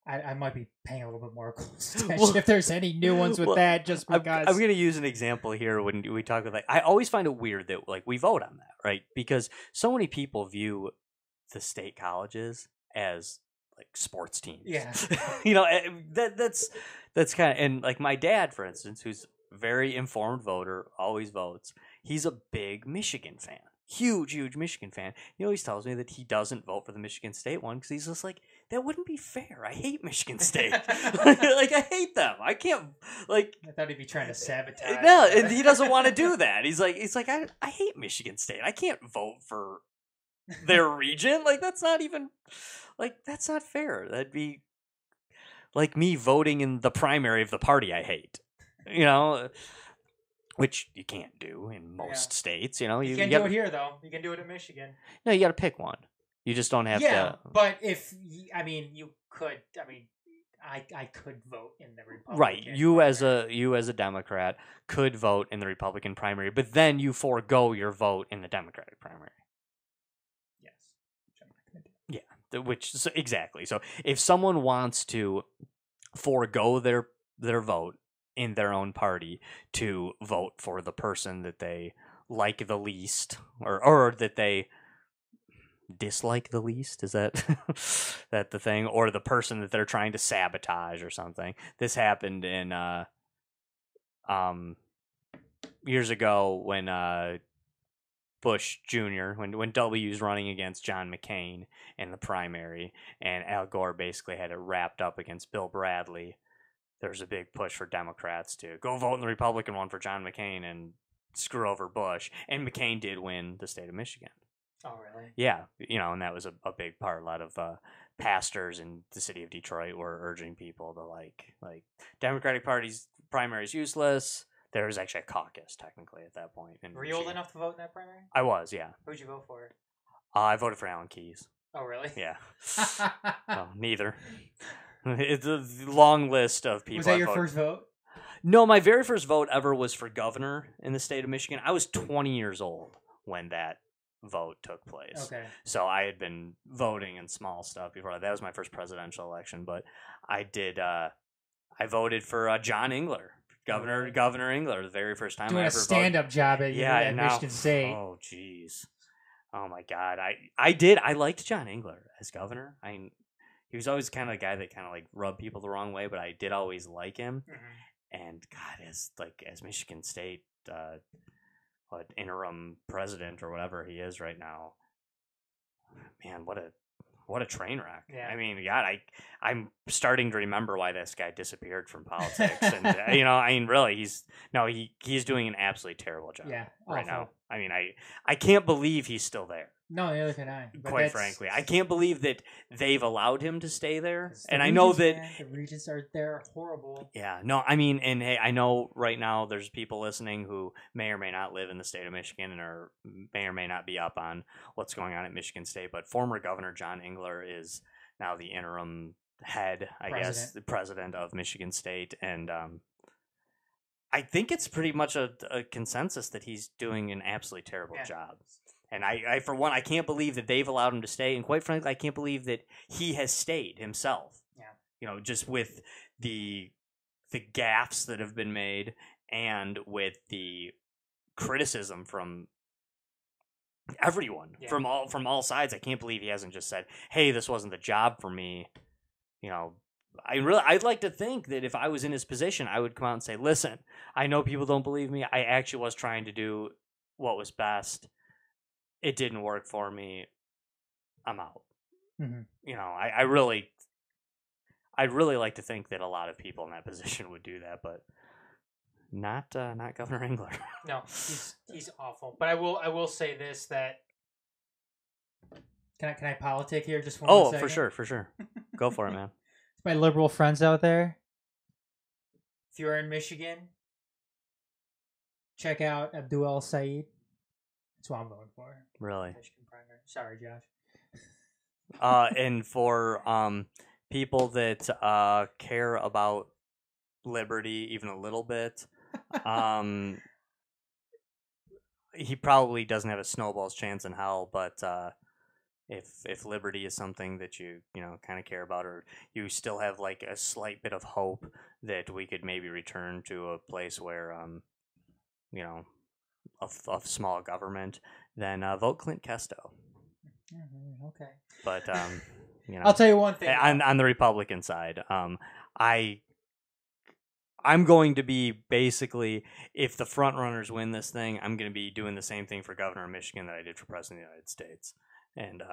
I might be paying a little bit more close attention if there's any new ones with that. Just because I'm going to use an example here when we talk about I always find it weird that we vote on that, right? Because so many people view the state colleges as sports teams. Yeah, that's kind of, and my dad, for instance, who's very informed voter, always votes. He's a big Michigan fan, huge Michigan fan. He always tells me that he doesn't vote for the Michigan State one because he's just that wouldn't be fair. I hate Michigan State. I hate them. I can't I thought he'd be trying to sabotage. No, and he doesn't want to do that. He's like I hate Michigan State. I can't vote for their region. That's not even that's not fair. That'd be like me voting in the primary of the party I hate. Which you can't do in most states. You can't do it here though. You can do it in Michigan. No, you got to pick one. You just don't have Yeah, to. but if you could. I could vote in the Republican. Right, you as a Democrat could vote in the Republican primary, but then you forego your vote in the Democratic primary. Yes, which I'm not going to do. Yeah, exactly. So if someone wants to forego their vote in their own party to vote for the person that they like the least, or that they dislike the least, is that that the thing, or the person that they're trying to sabotage or something. This happened in years ago when Bush Jr. when W was running against John McCain in the primary, and Al Gore basically had it wrapped up against Bill Bradley. There was a big push for Democrats to go vote in the Republican one for John McCain and screw over Bush, and McCain did win the state of Michigan. Oh, really? Yeah, and that was a big part. A lot of pastors in the city of Detroit were urging people to like Democratic Party's primary is useless. There was actually a caucus technically at that point. Were you old enough to vote in that primary? I was, yeah. Who'd you vote for? I voted for Alan Keyes. Oh, really? Yeah. Neither. It's a long list of people. Was that your first vote? No, my very first vote ever was for governor in the state of Michigan. I was 20 years old when that vote took place. Okay. So I had been voting in small stuff before. That was my first presidential election, but I did I voted for John Engler, Governor Engler, the very first time doing I ever a stand-up job at Michigan State. Oh jeez. Oh my God. I did. I liked John Engler as governor. He was always kind of the guy that kind of like rubbed people the wrong way, but I did always like him. Mm-hmm. And God, as Michigan State interim president or whatever he is right now, man, what a train wreck. Yeah. I mean, God, I'm starting to remember why this guy disappeared from politics, and really, he's doing an absolutely terrible job right now. I mean, I can't believe he's still there. No, neither can I. Quite frankly, I can't believe that they've allowed him to stay there. And I know that the regents are there horrible. Yeah, no, I mean, and hey, I know right now there's people listening who may or may not live in the state of Michigan and may or may not be up on what's going on at Michigan State. But former Governor John Engler is now the interim head, I guess, the president of Michigan State, and I think it's pretty much a consensus that he's doing an absolutely terrible job. And I, for one, I can't believe that they've allowed him to stay. And quite frankly, I can't believe that he has stayed himself. Yeah. Just with the gaffes that have been made and with the criticism from everyone, from all sides. I can't believe he hasn't just said, "Hey, this wasn't the job for me." I'd like to think that if I was in his position, I would come out and say, "Listen, I know people don't believe me. I actually was trying to do what was best. It didn't work for me. I'm out." Mm-hmm. I'd really like to think that a lot of people in that position would do that, but not Governor Engler. No, he's awful. But I will say this, that can I politic here just for 1 second? For sure. Go for it, man. My liberal friends out there, if you're in Michigan, check out Abdul Said. That's what I'm voting for. Really? Michigan primary. Sorry, Josh. And for people that care about liberty even a little bit, he probably doesn't have a snowball's chance in hell. But if liberty is something that you kind of care about, or you still have like a slight bit of hope that we could maybe return to a place where of small government, then vote Clint Kesto. Okay. But I'll tell you one thing. On the Republican side, I'm going to be basically, if the front runners win this thing, I'm going to be doing the same thing for governor of Michigan that I did for president of the United States, and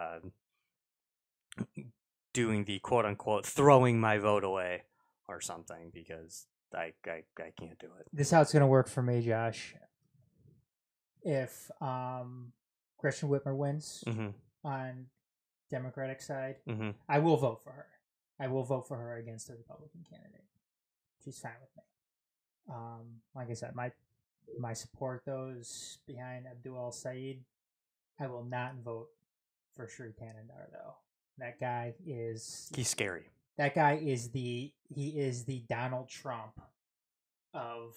doing the quote unquote throwing my vote away or something, because I can't do it. This is how it's going to work for me, Josh. If Gretchen Whitmer wins on Democratic side, I will vote for her. I will vote for her against the Republican candidate. She's fine with me. Like I said, my support those behind Abdul Said. I will not vote for Sri Tanandar, though. That guy is... He's scary. That guy is the Donald Trump of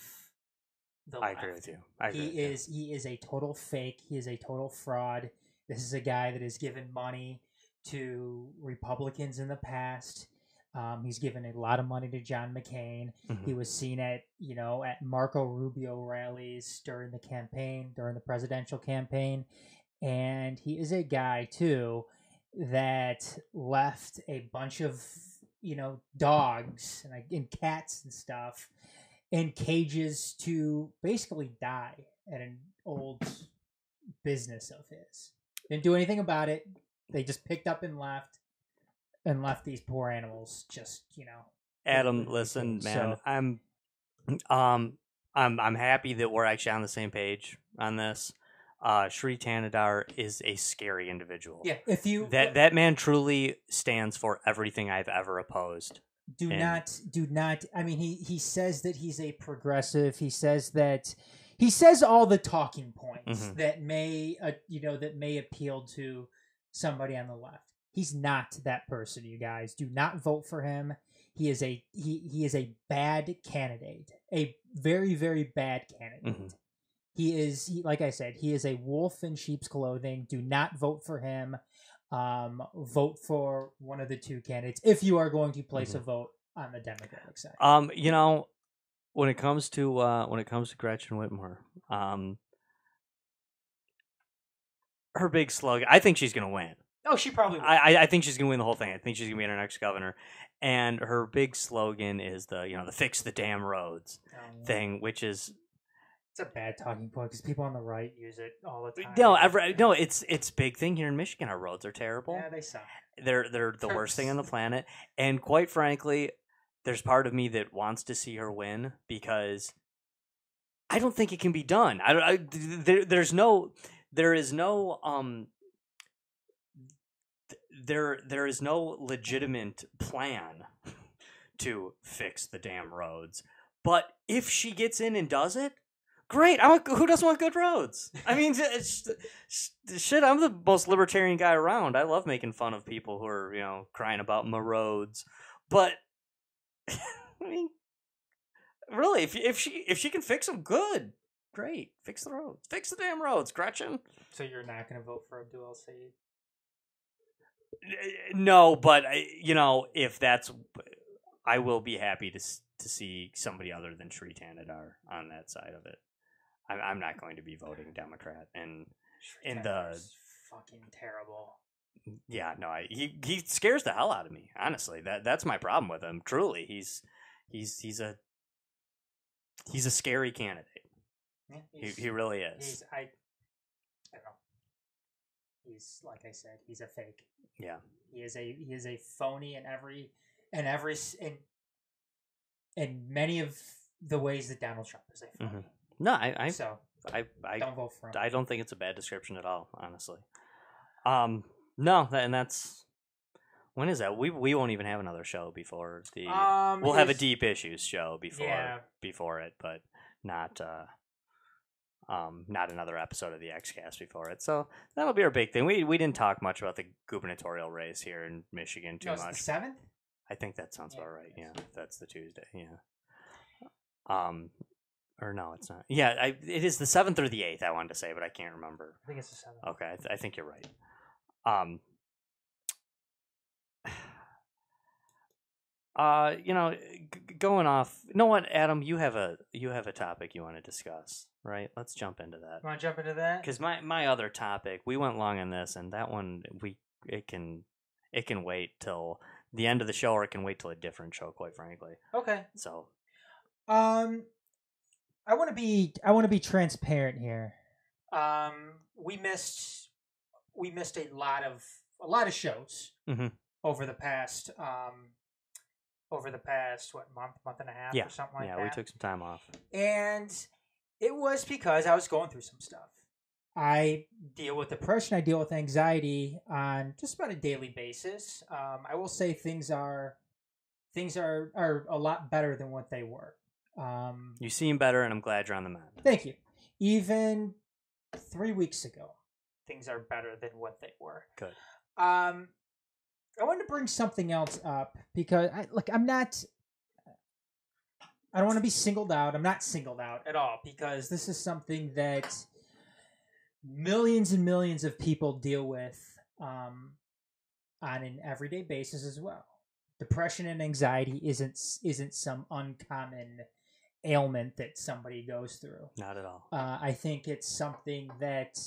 the left. I agree with you. He is a total fake. He is a total fraud. This is a guy that has given money to Republicans in the past. He's given a lot of money to John McCain. Mm-hmm. He was seen at Marco Rubio rallies during the presidential campaign. And he is a guy too that left a bunch of, dogs and cats and stuff in cages to basically die at an old business of his. Didn't do anything about it. They just picked up and left these poor animals just, Adam, listen, man, so, I'm happy that we're actually on the same page on this. Sri Tanandar is a scary individual. Yeah, if you that man truly stands for everything I've ever opposed. Do not. I mean, he says that he's a progressive. He says all the talking points that may appeal to somebody on the left. He's not that person, you guys. Do not vote for him. He is a bad candidate. A very, very bad candidate. Like I said, he is a wolf in sheep's clothing. Do not vote for him. Vote for one of the two candidates if you are going to place a vote on the Democratic side. When it comes to Gretchen Whitmer, her big slogan, I think she's going to win. Oh, she probably will. I think she's going to win the whole thing. I think she's going to be our next governor. And her big slogan is the fix the damn roads thing, which is... It's a bad talking point because people on the right use it all the time. No, it's a big thing here in Michigan. Our roads are terrible. Yeah, they suck. They're the worst thing on the planet. And quite frankly, there's part of me that wants to see her win because I don't think it can be done. There is no legitimate plan to fix the damn roads. But if she gets in and does it, great. Who doesn't want good roads? I mean, shit, I'm the most libertarian guy around. I love making fun of people who are, crying about my roads. But, I mean, really, if she can fix them, good. Great. Fix the roads. Fix the damn roads, Gretchen. So you're not going to vote for Abdul Saeed? No, but, if that's... I will be happy to see somebody other than Sri Tanandar on that side of it. I'm not going to be voting Democrat, and in the fucking terrible. Yeah, no, he scares the hell out of me. Honestly, that's my problem with him. Truly, he's a scary candidate. Yeah, he really is. I don't know. He's, like I said, he's a fake. Yeah, he is a phony in many of the ways that Donald Trump is a phony. No, I don't vote for him. I don't think it's a bad description at all, honestly. No, and that's when is that? We won't even have another show before the. We'll have a deep issues show before it, but not another episode of the XCast before it. So that'll be our big thing. We didn't talk much about the gubernatorial race here in Michigan too much. It's the 7th? I think that sounds about right. Yeah, that's the Tuesday. Yeah. Or no, it's not. Yeah, it is the 7th or the 8th. I wanted to say, but I can't remember. I think it's the 7th. Okay, I think you're right. Going off. You know what, Adam? You have a topic you want to discuss, right? Let's jump into that. You want to jump into that? Because my other topic, we went long on this, and that one it can wait till the end of the show, or it can wait till a different show. Quite frankly. Okay. So. I want to be transparent here. We missed a lot of shows over the past month and a half or something like that. Yeah, we took some time off. And it was because I was going through some stuff. I deal with depression, I deal with anxiety on just about a daily basis. I will say things are a lot better than what they were. You seem better, and I'm glad you're on the mend. Thank you. Even 3 weeks ago, things are better than what they were. Good. I want to bring something else up because I don't want to be singled out. I'm not singled out at all because this is something that millions and millions of people deal with on an everyday basis as well. Depression and anxiety isn't some uncommon ailment that somebody goes through. Not at all. I think it's something that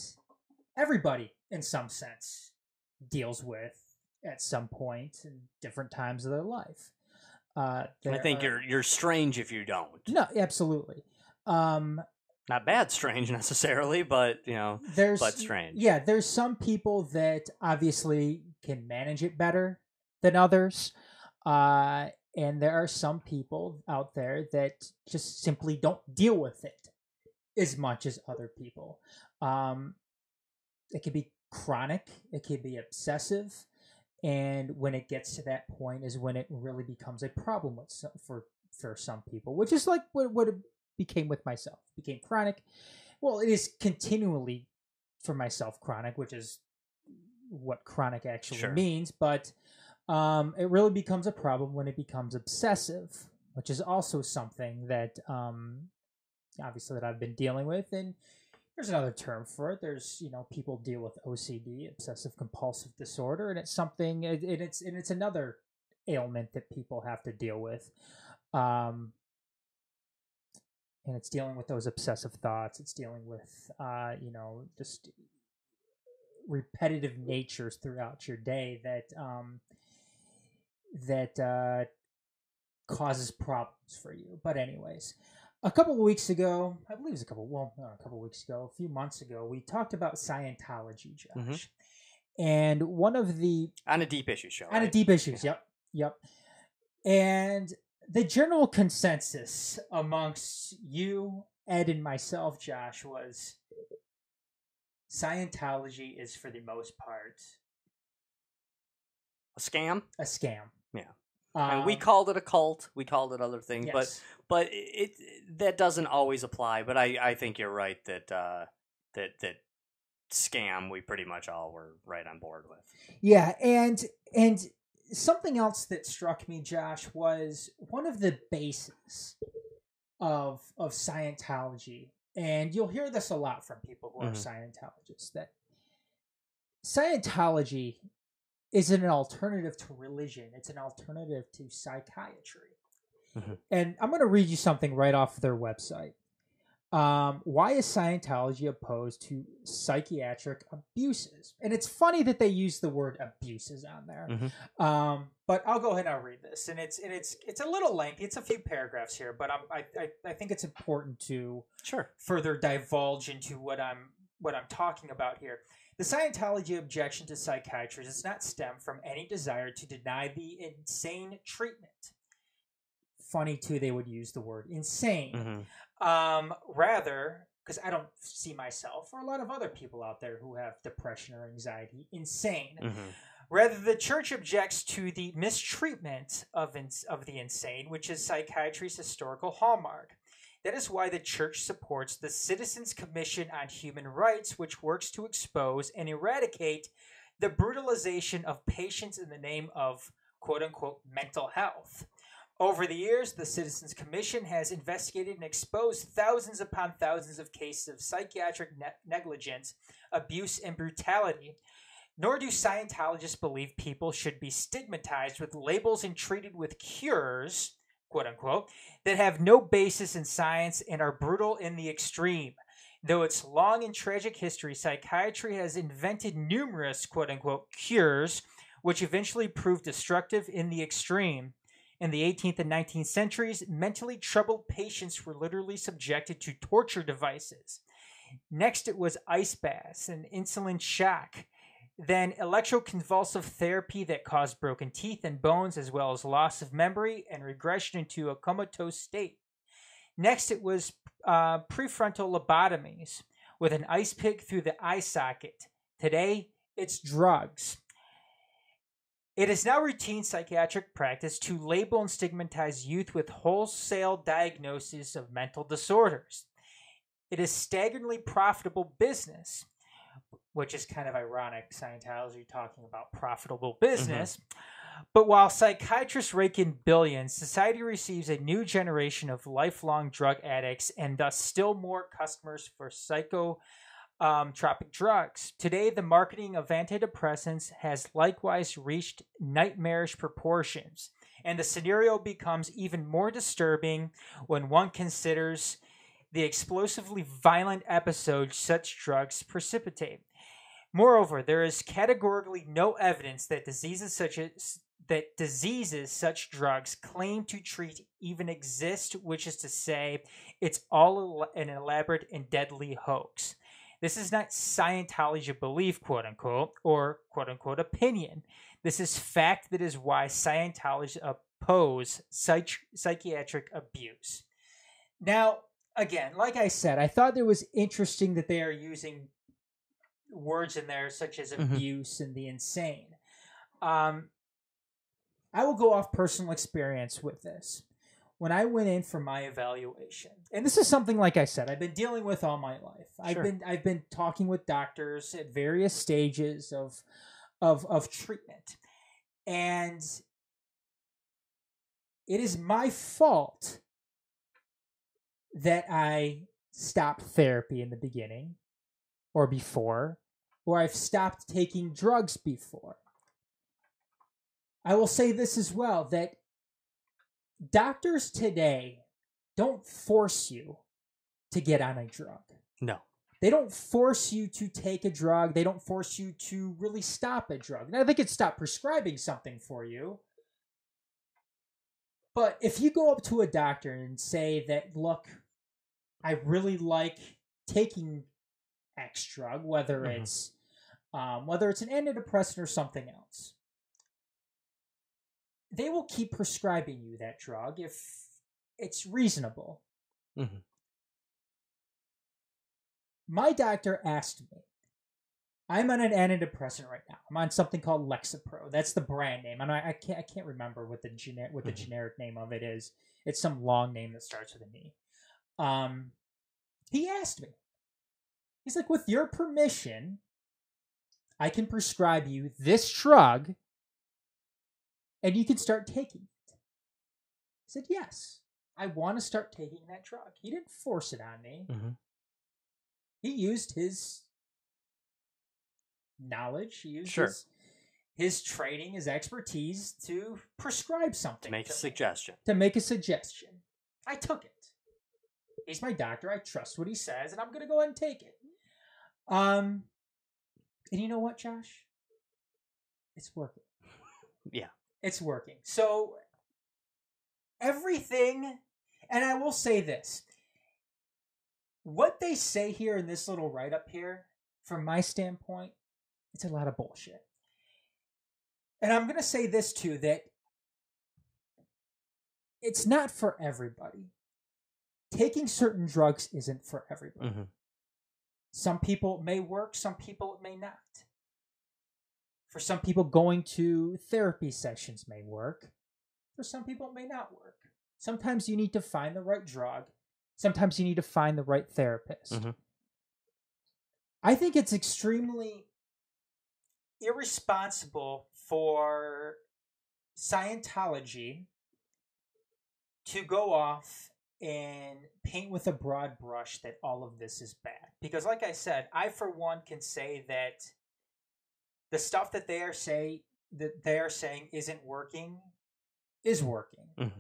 everybody, in some sense, deals with at some point in different times of their life. I think you're strange if you don't. No, absolutely. Not bad strange necessarily, but but strange. Yeah, there's some people that obviously can manage it better than others. And there are some people out there that just simply don't deal with it as much as other people. It could be chronic, it could be obsessive, and when it gets to that point is when it really becomes a problem for some people, which is like what it became with myself. It became chronic. Well, it is continually for myself chronic, which is what chronic actually means, but it really becomes a problem when it becomes obsessive, which is also something that obviously that I've been dealing with. And there's another term for it. There's people deal with OCD, obsessive compulsive disorder, and it's something. It's another ailment that people have to deal with. And it's dealing with those obsessive thoughts. It's dealing with just repetitive natures throughout your day that causes problems for you. But anyways, a couple of weeks ago, I believe it was a few months ago, we talked about Scientology, Josh. Mm-hmm. And one of the... On a Deep Issues show, On a Deep Issues, yep. And the general consensus amongst you, Ed, and myself, Josh, was Scientology is, for the most part... A scam? A scam. Yeah. And we called it a cult. We called it other things, yes. but it that doesn't always apply. But I think you're right that that scam we pretty much all were right on board with. Yeah, and something else that struck me, Josh, was one of the bases of Scientology, and you'll hear this a lot from people who are Scientologists, that Scientology is an alternative to religion. It's an alternative to psychiatry. Mm-hmm. And I'm going to read you something right off their website. Why is Scientology opposed to psychiatric abuses? And it's funny that they use the word abuses on there. Mm-hmm. But I'll go ahead and I'll read this. And it's a little lengthy. It's a few paragraphs here, but I think it's important to further divulge into what I'm talking about here. The Scientology objection to psychiatry does not stem from any desire to deny the insane treatment. Funny, too, they would use the word insane. Mm-hmm. Rather, because I don't see myself or a lot of other people out there who have depression or anxiety insane. Mm-hmm. Rather, the church objects to the mistreatment of the insane, which is psychiatry's historical hallmark. That is why the church supports the Citizens Commission on Human Rights, which works to expose and eradicate the brutalization of patients in the name of, quote-unquote, mental health. Over the years, the Citizens Commission has investigated and exposed thousands upon thousands of cases of psychiatric negligence, abuse, and brutality. Nor do Scientologists believe people should be stigmatized with labels and treated with cures, quote-unquote, that have no basis in science and are brutal in the extreme. Though its long and tragic history, psychiatry has invented numerous, quote-unquote, cures, which eventually proved destructive in the extreme. In the 18th and 19th centuries, mentally troubled patients were literally subjected to torture devices. Next, it was ice baths and insulin shock. Then electroconvulsive therapy that caused broken teeth and bones, as well as loss of memory and regression into a comatose state. Next, it was prefrontal lobotomies with an ice pick through the eye socket. Today, it's drugs. It is now routine psychiatric practice to label and stigmatize youth with wholesale diagnoses of mental disorders. It is staggeringly profitable business. which is kind of ironic, Scientology talking about profitable business. But while psychiatrists rake in billions, society receives a new generation of lifelong drug addicts and thus still more customers for psychotropic drugs. Today, the marketing of antidepressants has likewise reached nightmarish proportions, and the scenario becomes even more disturbing when one considers the explosively violent episodes such drugs precipitate. Moreover, there is categorically no evidence that diseases such drugs claim to treat even exist, which is to say, it's all an elaborate and deadly hoax. This is not Scientology belief, quote unquote, or quote unquote opinion. This is fact. That is why Scientology oppose psychiatric abuse. Now, again, like I said, I thought it was interesting that they are using words in there such as abuse and the insane. I will go off personal experience with this. When I went in for my evaluation, and this is something, like I said, I've been dealing with all my life. Sure. I've been talking with doctors at various stages of treatment, and it is my fault that I stopped therapy in the beginning or before, or I've stopped taking drugs before. I will say this as well, that doctors today don't force you to get on a drug. No. They don't force you to take a drug. They don't force you to really stop a drug. Now, they could stop prescribing something for you. But if you go up to a doctor and say that, look, I really like taking X drug, whether it's an antidepressant or something else, they will keep prescribing you that drug if it's reasonable. My doctor asked me, I'm on an antidepressant right now. I'm on something called Lexapro. That's the brand name. I can't remember what the generic name of it is. It's some long name that starts with an E. He asked me. He's like, with your permission, I can prescribe you this drug and you can start taking it. I said, yes, I want to start taking that drug. He didn't force it on me. He used his knowledge, he used his training, his expertise to prescribe something. To make a suggestion. I took it. He's my doctor. I trust what he says, and I'm going to go ahead and take it. And you know what, Josh? It's working. Yeah. It's working. So everything, and I will say this, what they say here in this little write-up here, from my standpoint, it's a lot of bullshit. And I'm going to say this too, that it's not for everybody. Taking certain drugs isn't for everybody. Some people it may work, some people it may not. For some people, going to therapy sessions may work. For some people, it may not work. Sometimes you need to find the right drug. Sometimes you need to find the right therapist. I think it's extremely irresponsible for Scientology to go off and paint with a broad brush that all of this is bad. Because like I said, I for one can say that the stuff that they are saying isn't working is working.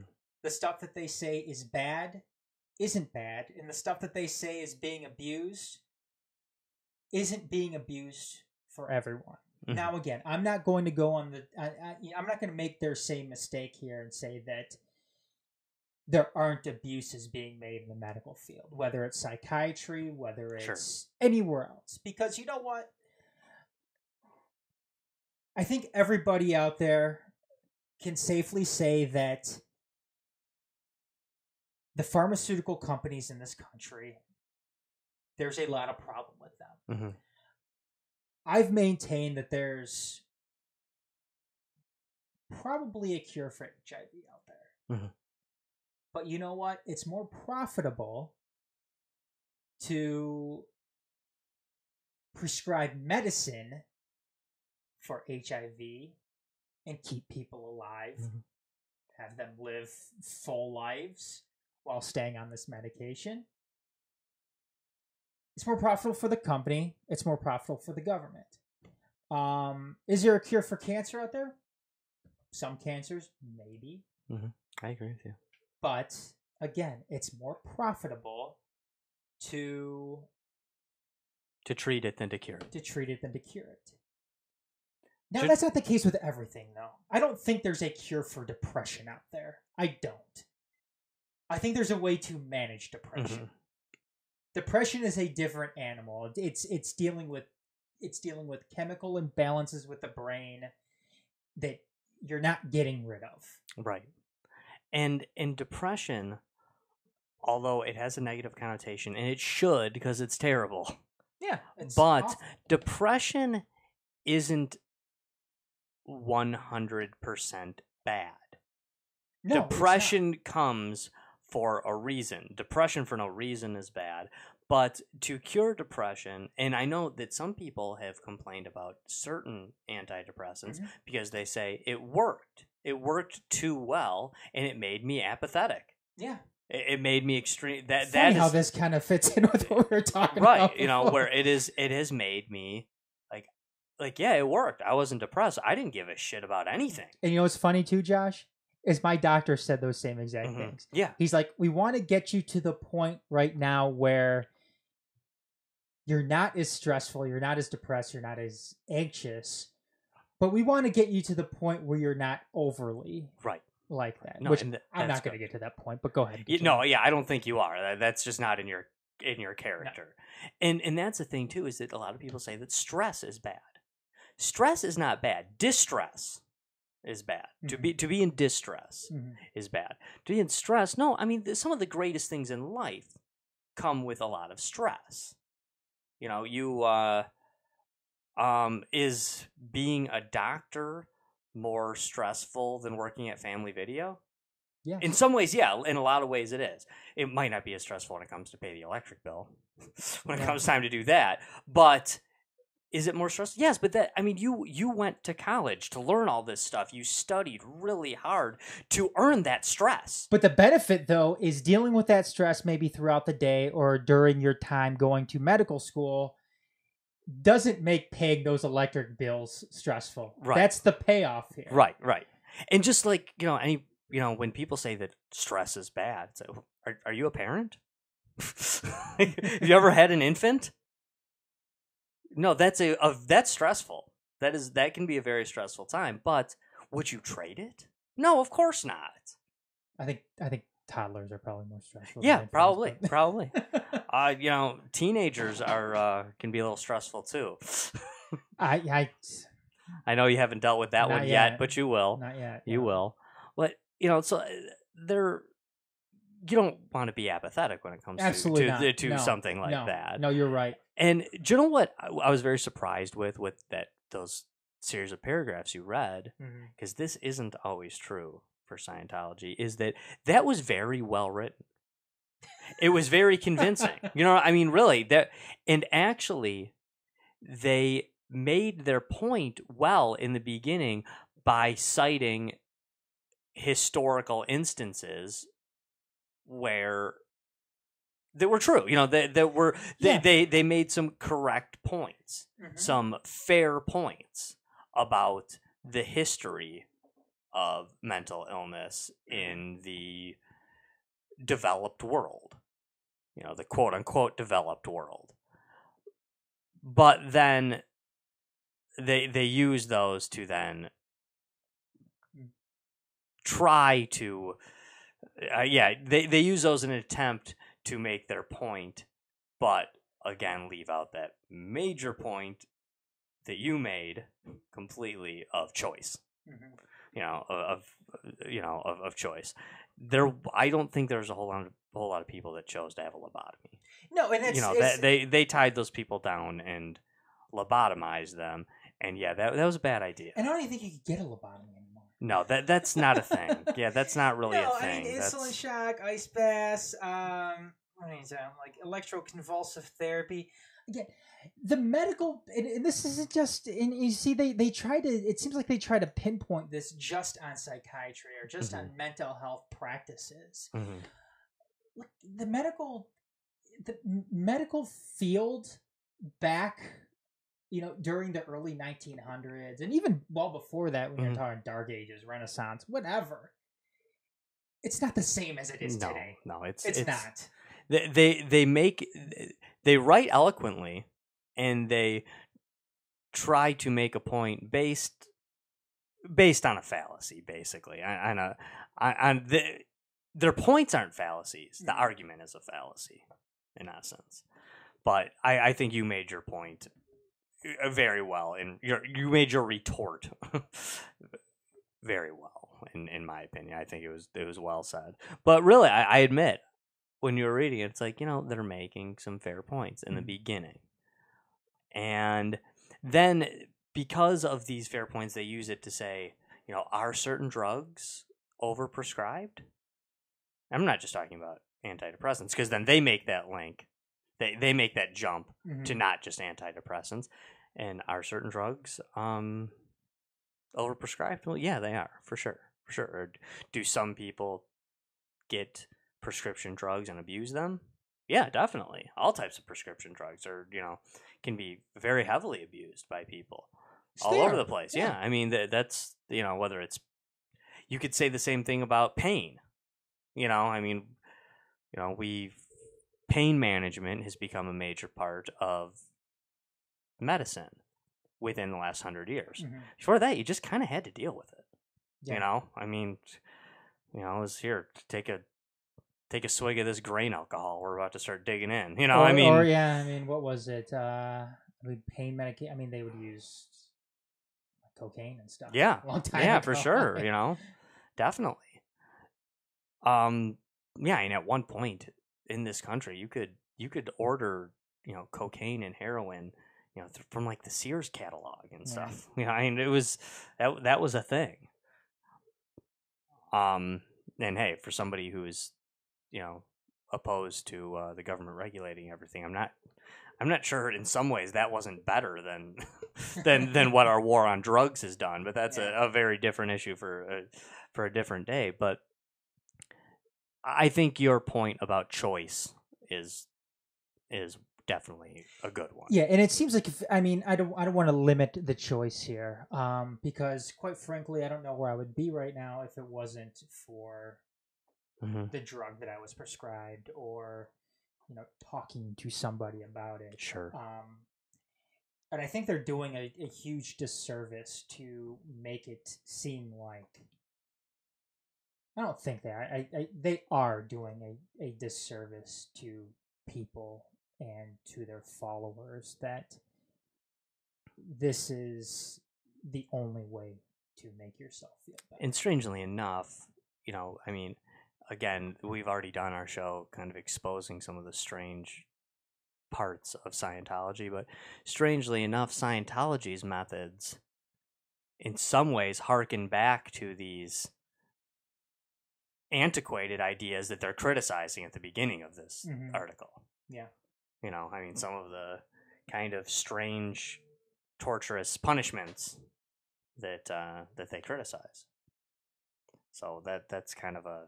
The stuff that they say is bad isn't bad, and the stuff that they say is being abused isn't being abused for everyone. Now again, I'm not going to go on I'm not going to make their same mistake here and say that there aren't abuses being made in the medical field, whether it's psychiatry, whether it's anywhere else. Because you know what? I think everybody out there can safely say that the pharmaceutical companies in this country, there's a lot of problem with them. I've maintained that there's probably a cure for HIV out there. But you know what? It's more profitable to prescribe medicine for HIV and keep people alive, have them live full lives while staying on this medication. It's more profitable for the company. It's more profitable for the government. Is there a cure for cancer out there? Some cancers, maybe. I agree with you. But again, it's more profitable to treat it than to cure it. To treat it than to cure it. Now, that's not the case with everything, though. I don't think there's a cure for depression out there. I don't. I think there's a way to manage depression. Depression is a different animal. It's dealing with chemical imbalances with the brain that you're not getting rid of. Right. And depression, although it has a negative connotation, and it should because it's terrible. Yeah. But awful. Depression isn't 100% bad. No, Depression comes for a reason. Depression for no reason is bad. But to cure depression, and I know that some people have complained about certain antidepressants because they say it worked. It worked too well, and it made me apathetic. Yeah. It made me extreme. That Funny is how this kind of fits in with what we were talking right. about. You know, where it has made me like yeah, it worked. I wasn't depressed. I didn't give a shit about anything. And you know what's funny too, Josh? Is my doctor said those same exact things. Yeah. He's like, we want to get you to the point right now where you're not as stressful, you're not as depressed, you're not as anxious, but we want to get you to the point where you're not overly like that. No, which I'm not going to get to that point, but go ahead. I don't think you are. That's just not in your character. No. And that's the thing too, is that a lot of people say that stress is bad. Stress is not bad. Distress is bad. To be in distress is bad. To be in stress, no. I mean, some of the greatest things in life come with a lot of stress. You know, is being a doctor more stressful than working at Family Video? Yeah. In some ways, yeah. In a lot of ways, it is. It might not be as stressful when it comes to pay the electric bill, when it comes time to do that. But is it more stressful? Yes, but you went to college to learn all this stuff. You studied really hard to earn that stress. But the benefit, though, is dealing with that stress maybe throughout the day or during your time going to medical school doesn't make paying those electric bills stressful. Right. That's the payoff here. Right. And just like, when people say that stress is bad, it's like, are you a parent? Have you ever had an infant? No, that's stressful. That can be a very stressful time. But would you trade it? No, of course not. I think toddlers are probably more stressful. Yeah, probably. Teenagers can be a little stressful too. I know you haven't dealt with that one yet, but you will. Not yet. You will. But so you don't want to be apathetic when it comes to something like that. No, you're right. And do you know what I was very surprised with those series of paragraphs you read, because this isn't always true for Scientology, is that was very well written. It was very convincing. Really. And actually, they made their point well in the beginning by citing historical instances where that were true. They made some correct points, some fair points about the history of mental illness in the developed world, the quote unquote developed world. But then they use those to then try to they use those in an attempt to make their point, but again leave out that major point that you made completely of choice. Of choice. I don't think there's a whole lot of people that chose to have a lobotomy. No, and it's they tied those people down and lobotomized them, and that was a bad idea. And I don't even think you could get a lobotomy anymore. No, that's not a thing. Yeah, that's not really a thing. Insulin shock, ice baths, like electroconvulsive therapy. again, the medical, and this isn't just, and you see, they try to, it seems like they try to pinpoint this just on psychiatry or just on mental health practices. Look, the medical field back, during the early 1900s, and even well before that, when you're talking Dark Ages, Renaissance, whatever, it's not the same as it is today. No, it's not. They write eloquently, and they try to make a point based on a fallacy, basically. Their points aren't fallacies. The argument is a fallacy, in essence. But I think you made your point very well, and you made your retort very well, in my opinion. I think it was well said. But really, I admit, when you were reading it, it's like, they're making some fair points in the beginning. And then, because of these fair points, they use it to say, are certain drugs overprescribed? I'm not just talking about antidepressants, because then they make that link. They make that jump to not just antidepressants. And are certain drugs overprescribed? Well, yeah, they are, for sure. Or do some people get prescription drugs and abuse them? Yeah, definitely. All types of prescription drugs are, can be very heavily abused by people all over the place. Yeah, I mean, that's, whether it's, you could say the same thing about pain. Pain management has become a major part of medicine within the last 100 years. Before that, you just kind of had to deal with it. I was here to take a swig of this grain alcohol. We're about to start digging in. What was it? Pain medication. They would use cocaine and stuff. Yeah, a long time yeah, ago. For sure. Definitely. And at one point in this country, you could order cocaine and heroin from like the Sears catalog and stuff. It was that was a thing. And hey, for somebody who is opposed to the government regulating everything, I'm not sure in some ways that wasn't better than than what our war on drugs has done, but that's a very different issue for a different day. But I think your point about choice is definitely a good one. Yeah, and it seems like I don't want to limit the choice here, because quite frankly, I don't know where I would be right now if it wasn't for the drug that I was prescribed, or talking to somebody about it. Sure. And I think they're doing a huge disservice to make it seem like. I don't think they are doing a disservice to people and to their followers, that this is the only way to make yourself feel better. And strangely enough, again, we've already done our show kind of exposing some of the strange parts of Scientology, but strangely enough, Scientology's methods in some ways harken back to these antiquated ideas that they're criticizing at the beginning of this article. Yeah. Some of the kind of strange, torturous punishments that they criticize. So that's kind of a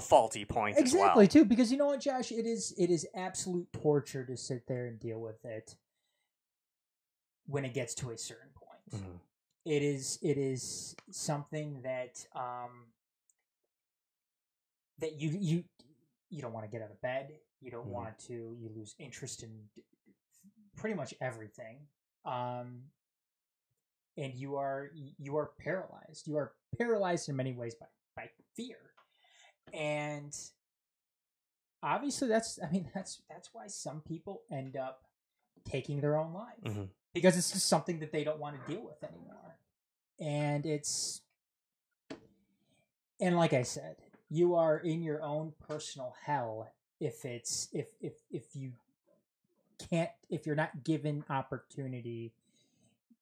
faulty point as well. Exactly, too, because you know what, Josh? It is absolute torture to sit there and deal with it when it gets to a certain point. It is something that that you don't want to get out of bed. You don't want to. You lose interest in pretty much everything, and you are paralyzed. You are paralyzed in many ways by fear, and obviously that's why some people end up taking their own life, because it's just something that they don't want to deal with anymore, and like I said, you are in your own personal hell if you're not given opportunity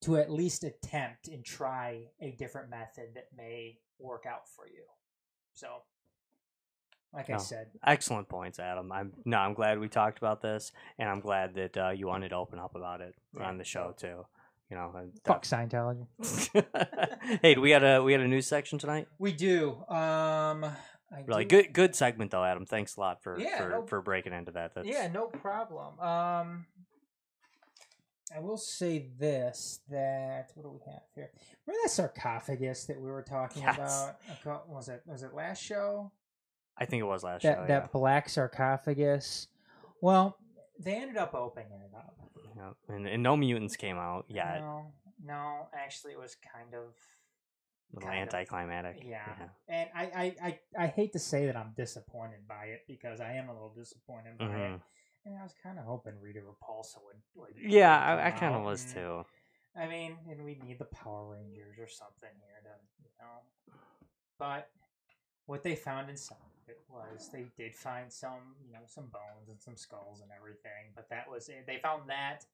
to at least attempt and try a different method that may work out for you. So, Like I said. Excellent points, Adam. I'm glad we talked about this, and I'm glad that you wanted to open up about it on the show too. You know, fuck Scientology. Hey, we had a news section tonight. We do. Good segment though, Adam. Thanks a lot for breaking into that. Yeah, no problem. I will say this, that what do we have here? Remember that sarcophagus that we were talking about? Was it last show? I think it was last show. That black sarcophagus. Well, they ended up opening it up. Yeah. And no mutants came out yet. No, actually it was kind of a little anticlimactic. Yeah. And I hate to say that I'm disappointed by it, because I am a little disappointed by it. And I was kind of hoping Rita Repulsa would yeah, I kind of was too. I mean, and we need the Power Rangers or something here to, But what they found inside it was, they did find some bones and some skulls and everything. But that was it. They found that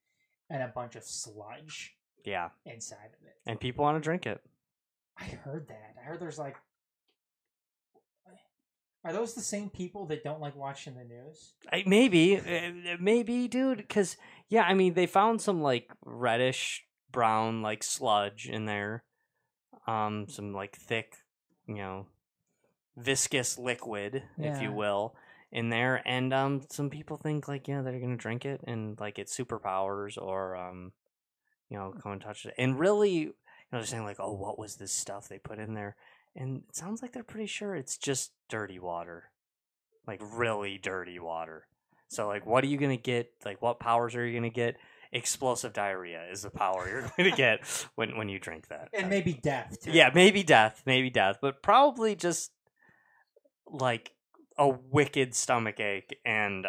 and a bunch of sludge. Yeah. Inside of it. And people want to drink it. I heard that. I heard there's like... Are those the same people that don't like watching the news? Maybe, dude. Because, yeah, I mean, they found some, like, reddish brown, like, sludge in there. Some, like, thick, viscous liquid, if you will, in there. And some people think, like, they're going to drink it and, like, it's superpowers or, come and touch it. And really, they're saying, like, oh, what was this stuff they put in there? And it sounds like they're pretty sure it's just dirty water. Like, really dirty water. So, like, what are you going to get? Like, what powers are you going to get? Explosive diarrhea is the power you're going to get when you drink that. And maybe death, too. Yeah, maybe death. But probably just, like, a wicked stomach ache and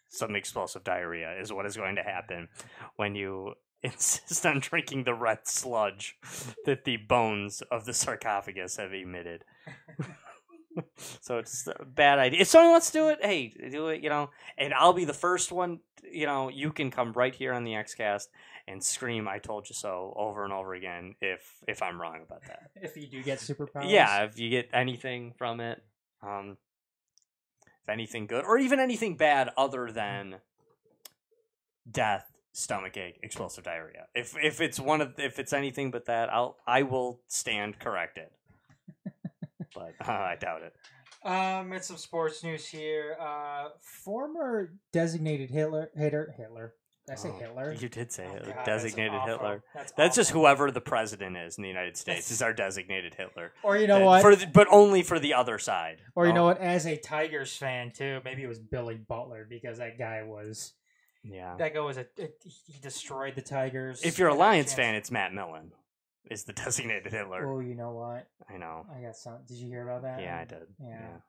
some explosive diarrhea is what is going to happen when you insist on drinking the red sludge that the bones of the sarcophagus have emitted. So it's a bad idea. If someone wants to do it, hey, do it, and I'll be the first one. You can come right here on the XCast and scream "I told you so" over and over again if I'm wrong about that. If you do get superpowers. Yeah, if you get anything from it, if anything good or even anything bad other than death, stomachache, explosive diarrhea. If it's anything but that, I will stand corrected. But I doubt it. And some sports news here. Former designated Hitler. Did I say Hitler? You did say Hitler. God, Designated Hitler. That's just whoever the president is in the United States is our designated Hitler. Or what? But only for the other side. Or you know what? As a Tigers fan too, maybe it was Billy Butler, because that guy was. Yeah. That guy was he destroyed the Tigers. If you're a Lions fan, it's Matt Millen. Is the designated Hitler. Oh, you know what? I know. I got some. Did you hear about that? Yeah, I did. Yeah.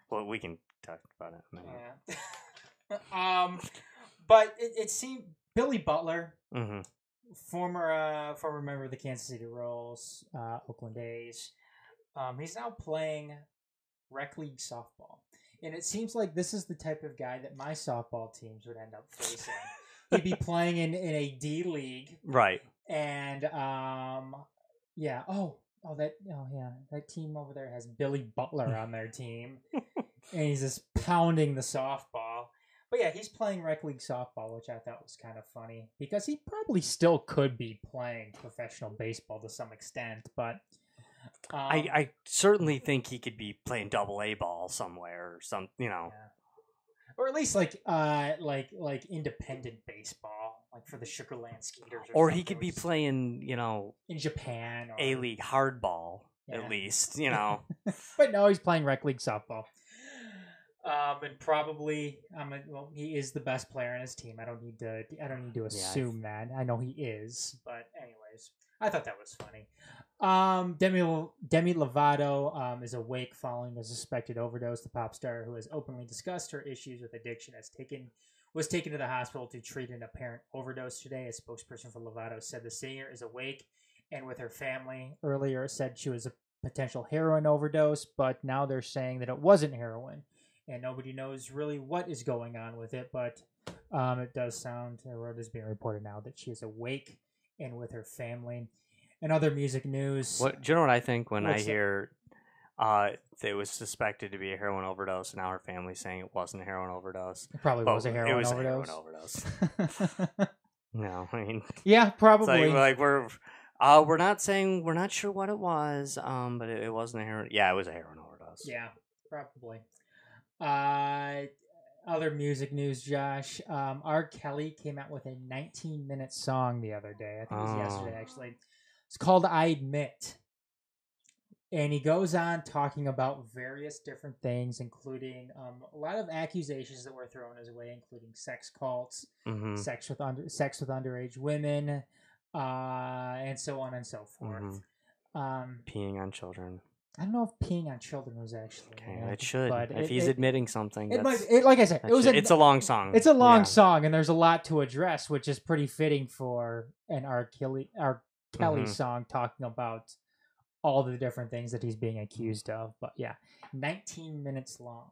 Well, we can talk about it. Yeah. But it seemed Billy Butler, former member of the Kansas City Royals, Oakland A's, he's now playing rec league softball, and it seems like this is the type of guy that my softball teams would end up facing. He'd be playing in a D league, right? And that team over there has Billy Butler on their team, and he's just pounding the softball. But yeah, he's playing rec league softball, which I thought was kind of funny, because he probably still could be playing professional baseball to some extent. But I certainly think he could be playing Double-A ball somewhere, or some, or at least like independent baseball, like for the Sugarland Skeeters. Or he could be playing, in Japan, or A-League hardball, at least, But no, he's playing rec league softball. And probably, he is the best player on his team. I don't need to assume that. I know he is, but anyways, I thought that was funny. Demi Lovato is awake following a suspected overdose. The pop star, who has openly discussed her issues with addiction, was taken to the hospital to treat an apparent overdose today. A spokesperson for Lovato said the singer is awake and with her family. Earlier said she was a potential heroin overdose, but now they're saying that it wasn't heroin. And nobody knows really what is going on with it, but it does sound, or it is being reported now, that she is awake and with her family. And other music news. Do you know what I think when I hear It was suspected to be a heroin overdose. Now her family's saying it wasn't a heroin overdose. It probably was a It heroin was overdose. a heroin overdose. No, I mean, yeah, probably. It's like we're not saying, we're not sure what it was. But it wasn't a heroin. Yeah, it was a heroin overdose. Yeah, probably. Other music news, Josh. R. Kelly came out with a 19-minute song the other day. I think it was yesterday, actually. It's called "I Admit." And he goes on talking about various different things, including a lot of accusations that were thrown his way, including sex cults, sex with underage women, and so on and so forth. Peeing on children. I don't know if peeing on children was actually. Okay, it should. But if he's admitting something, it might. Like I said, it's a long song. It's a long song, and there's a lot to address, which is pretty fitting for an R. Kelly song talking about all the different things that he's being accused of. But yeah, 19 minutes long.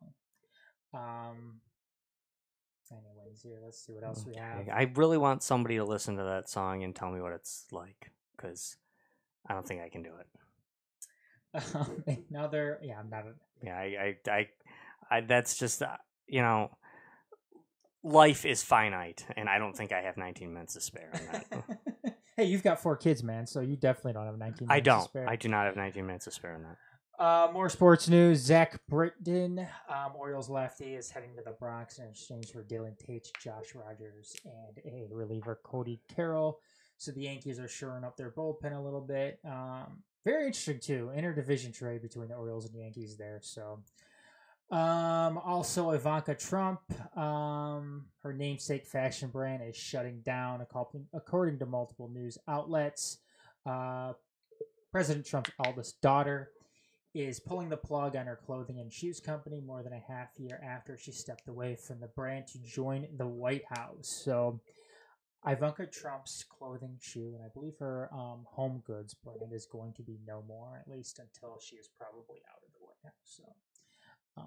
Anyways, here, let's see what else we have. I really want somebody to listen to that song and tell me what it's like, because I don't think I can do it. I'm not. I that's just, life is finite, and I don't think I have 19 minutes to spare on that. Hey, you've got 4 kids, man, so you definitely don't have 19 minutes to spare. I do not have 19 minutes to spare on that. More sports news. Zach Britton, Orioles lefty, is heading to the Bronx in exchange for Dylan Tate, Josh Rogers, and a reliever, Cody Carroll. So the Yankees are shoring up their bullpen a little bit. Very interesting, too. Interdivision trade between the Orioles and Yankees there. So, also Ivanka Trump, her namesake fashion brand is shutting down, according to multiple news outlets. President Trump's eldest daughter is pulling the plug on her clothing and shoes company more than a half year after she stepped away from the brand to join the White House. So Ivanka Trump's clothing, shoe, and I believe her home goods brand is going to be no more, at least until she is probably out of the White House. So,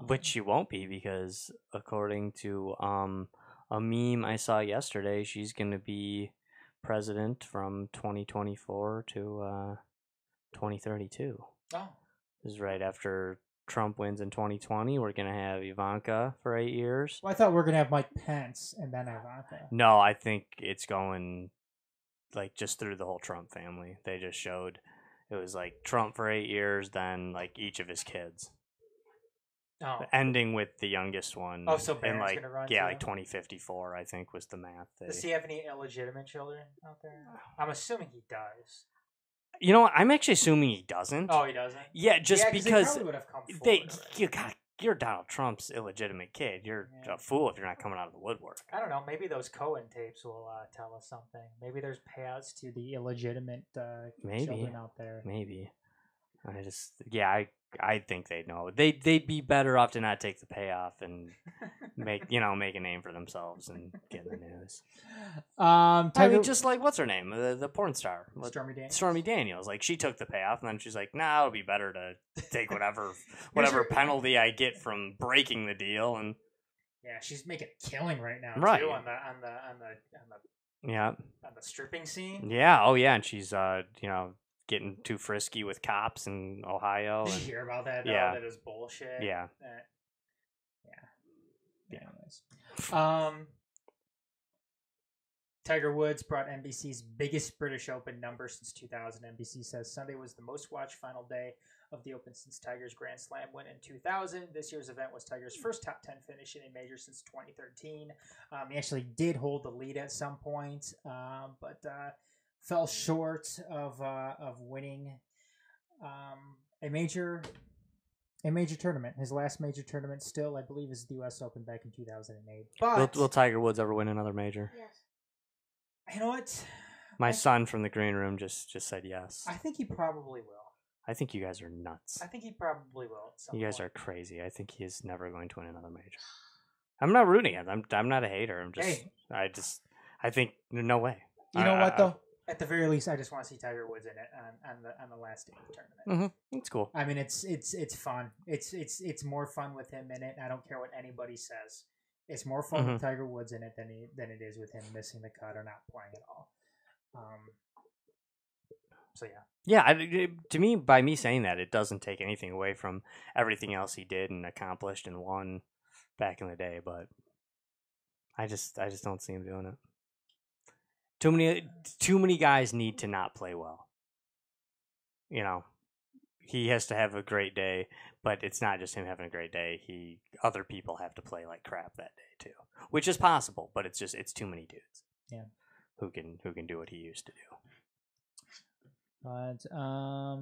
which she won't be, because according to a meme I saw yesterday, she's going to be president from 2024 to 2032. Oh. This is right after Trump wins in 2020. We're going to have Ivanka for 8 years. Well, I thought we were going to have Mike Pence and then Ivanka. No, I think it's going like just through the whole Trump family. They just showed it was like Trump for 8 years, then like each of his kids. Oh. Ending with the youngest one. Oh, so Barron's going to run too? like 2054, I think was the math. Does he have any illegitimate children out there? I'm assuming he does. You know what? I'm actually assuming he doesn't. Oh, he doesn't? Yeah, just because they would have come forward, you're Donald Trump's illegitimate kid. You're a fool if you're not coming out of the woodwork. I don't know. Maybe those Cohen tapes will tell us something. Maybe there's payouts to the illegitimate children out there. Maybe. I think they'd know. They'd be better off to not take the payoff and make a name for themselves and get in the news. I mean, just like what's her name, the porn star, Stormy Daniels. Like, she took the payoff, and then she's like, "Nah, it'll be better to take whatever penalty I get from breaking the deal." And yeah, she's making a killing right now, right, too, on the stripping scene. Yeah. Oh yeah, and she's getting too frisky with cops in Ohio. Did you hear about that? Yeah, that is bullshit. Yeah. Anyways, Tiger Woods brought NBC's biggest British Open number since 2000. NBC says Sunday was the most watched final day of the Open since Tiger's Grand Slam win in 2000. This year's event was Tiger's first top 10 finish in a major since 2013. He actually did hold the lead at some point, but fell short of winning a major tournament. His last major tournament still, I believe, is the U.S. Open back in 2008. But will Tiger Woods ever win another major? Yes. You know what? My son from the green room just said yes. I think he probably will. I think you guys are nuts. I think he probably will. You guys are crazy. I think he is never going to win another major. I'm not rooting it. I'm not a hater. I think no way. You know what though? At the very least, I just want to see Tiger Woods in it on the last day of the tournament. Mm-hmm. It's cool. I mean, it's fun. It's more fun with him in it. I don't care what anybody says. It's more fun with Tiger Woods in it than it is with him missing the cut or not playing at all. So yeah. Yeah, to me, by me saying that, it doesn't take anything away from everything else he did and accomplished and won back in the day. But I just don't see him doing it. Too many guys need to not play well. You know, he has to have a great day, but it's not just him having a great day. Other people have to play like crap that day too, which is possible, but it's too many dudes. Yeah, who can do what he used to do. But I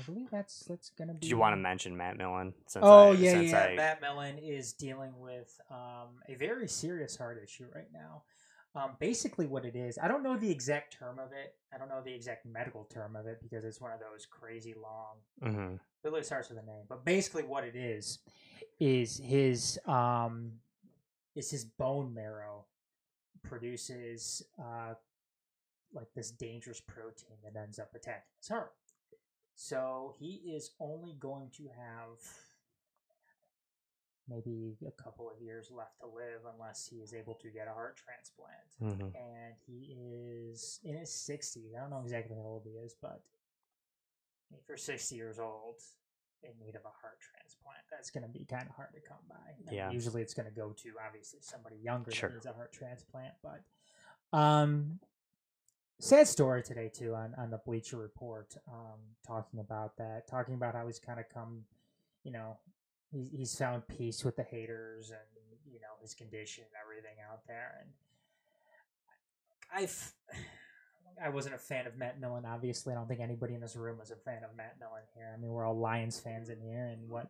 believe that's gonna be. Do you want to mention Matt Millen? Matt Millen is dealing with a very serious heart issue right now. Basically, what it is, I don't know the exact term of it. I don't know the exact medical term of it because it's one of those crazy long. Mm-hmm. It really starts with a name, but basically, what it is his bone marrow produces like this dangerous protein that ends up attacking his heart. So he is only going to have maybe a couple of years left to live unless he is able to get a heart transplant. Mm-hmm. And he is in his 60s. I don't know exactly how old he is, but if you're 60 years old in need of a heart transplant, that's going to be kind of hard to come by. Yeah. Usually it's going to go to obviously somebody younger Sure. that needs a heart transplant, but sad story today too on the Bleacher Report, talking about how he's kind of come, he's found peace with the haters and his condition and everything out there. And I wasn't a fan of Matt Millen. Obviously, I don't think anybody in this room was a fan of Matt Millen here. I mean, we're all Lions fans in here, and what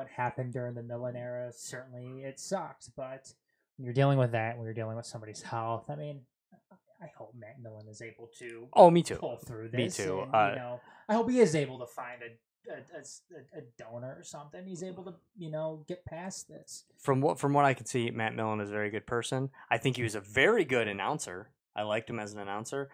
happened during the Millen era, certainly it sucked. But when you're dealing with that, when you're dealing with somebody's health, I mean, I hope Matt Millen is able to me too. pull through this. Me too. And, I hope he is able to find a donor or something. He's able to, get past this. From what I can see, Matt Millen is a very good person. I think he was a very good announcer. I liked him as an announcer.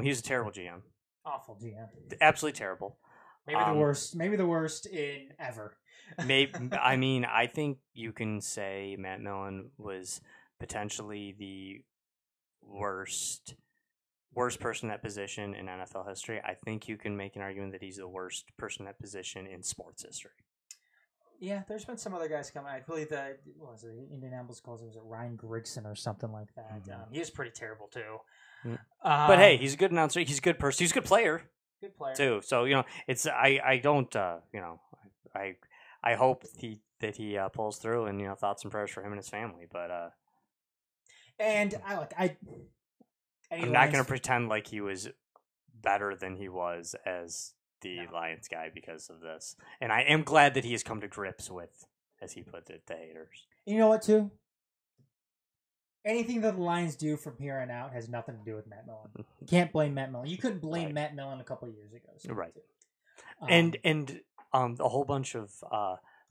He was a terrible GM. Awful GM. Absolutely terrible. Maybe the worst. Maybe the worst in ever. I mean, I think you can say Matt Millen was potentially the worst person in that position in NFL history. I think you can make an argument that he's the worst person in that position in sports history. Yeah, there's been some other guys coming. I believe that Indianapolis Colts, was it Ryan Grigson or something like that. Mm-hmm. He was pretty terrible too. Mm-hmm. But hey, he's a good announcer. He's a good person. He's a good player. Good player too. So it's I don't I hope that he pulls through, and thoughts and prayers for him and his family. But and I'm not going to pretend like he was better than he was as the Lions guy because of this. And I am glad that he has come to grips with, as he put it, the haters. You know what, too? Anything that the Lions do from here on out has nothing to do with Matt Millen. You can't blame Matt Millen. You couldn't blame Matt Millen a couple of years ago. So right. And a whole bunch of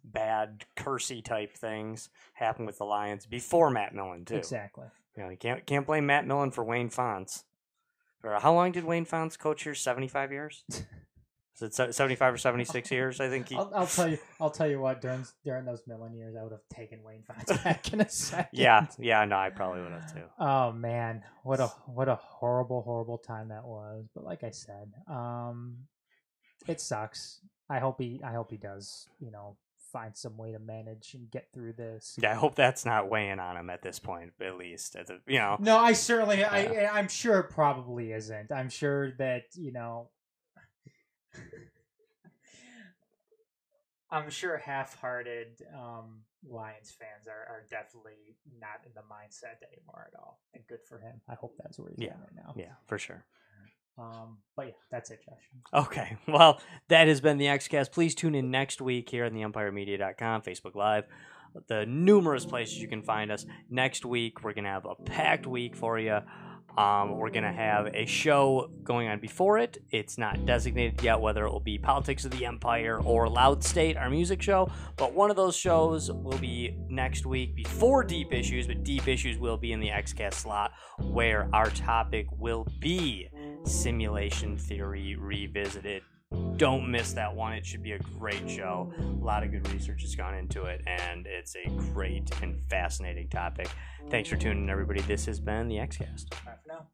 bad, cursy type things happened with the Lions before Matt Millen, too. Exactly. You can't blame Matt Millen for Wayne Fontes. How long did Wayne Fontes coach here? 75 years? Is it 75 or 76 years? I think I'll tell you what. During those Millen years, I would have taken Wayne Fontes back in a second. Yeah. No, I probably would have too. Oh man, what a horrible time that was. But like I said, it sucks. I hope he does. Find some way to manage and get through this. Yeah, I hope that's not weighing on him at this point, at least. No, I certainly, I'm sure it probably isn't. I'm sure that, I'm sure half-hearted Lions fans are definitely not in the mindset anymore at all. And good for him. I hope that's where he's at right now. Yeah, for sure. But yeah, that's it, Josh. Okay. Well, that has been the XCast. Please tune in next week here on the EmpireMedia.com, Facebook Live, the numerous places you can find us. Next week, we're going to have a packed week for you. We're going to have a show going on before it. It's not designated yet whether it will be Politics of the Empire or Loud State, our music show, but one of those shows will be next week before Deep Issues, but Deep Issues will be in the XCast slot where our topic will be Simulation Theory Revisited. Don't miss that one. It should be a great show. A lot of good research has gone into it, and it's a great and fascinating topic. Thanks for tuning in, everybody. This has been the XCast. Bye for now.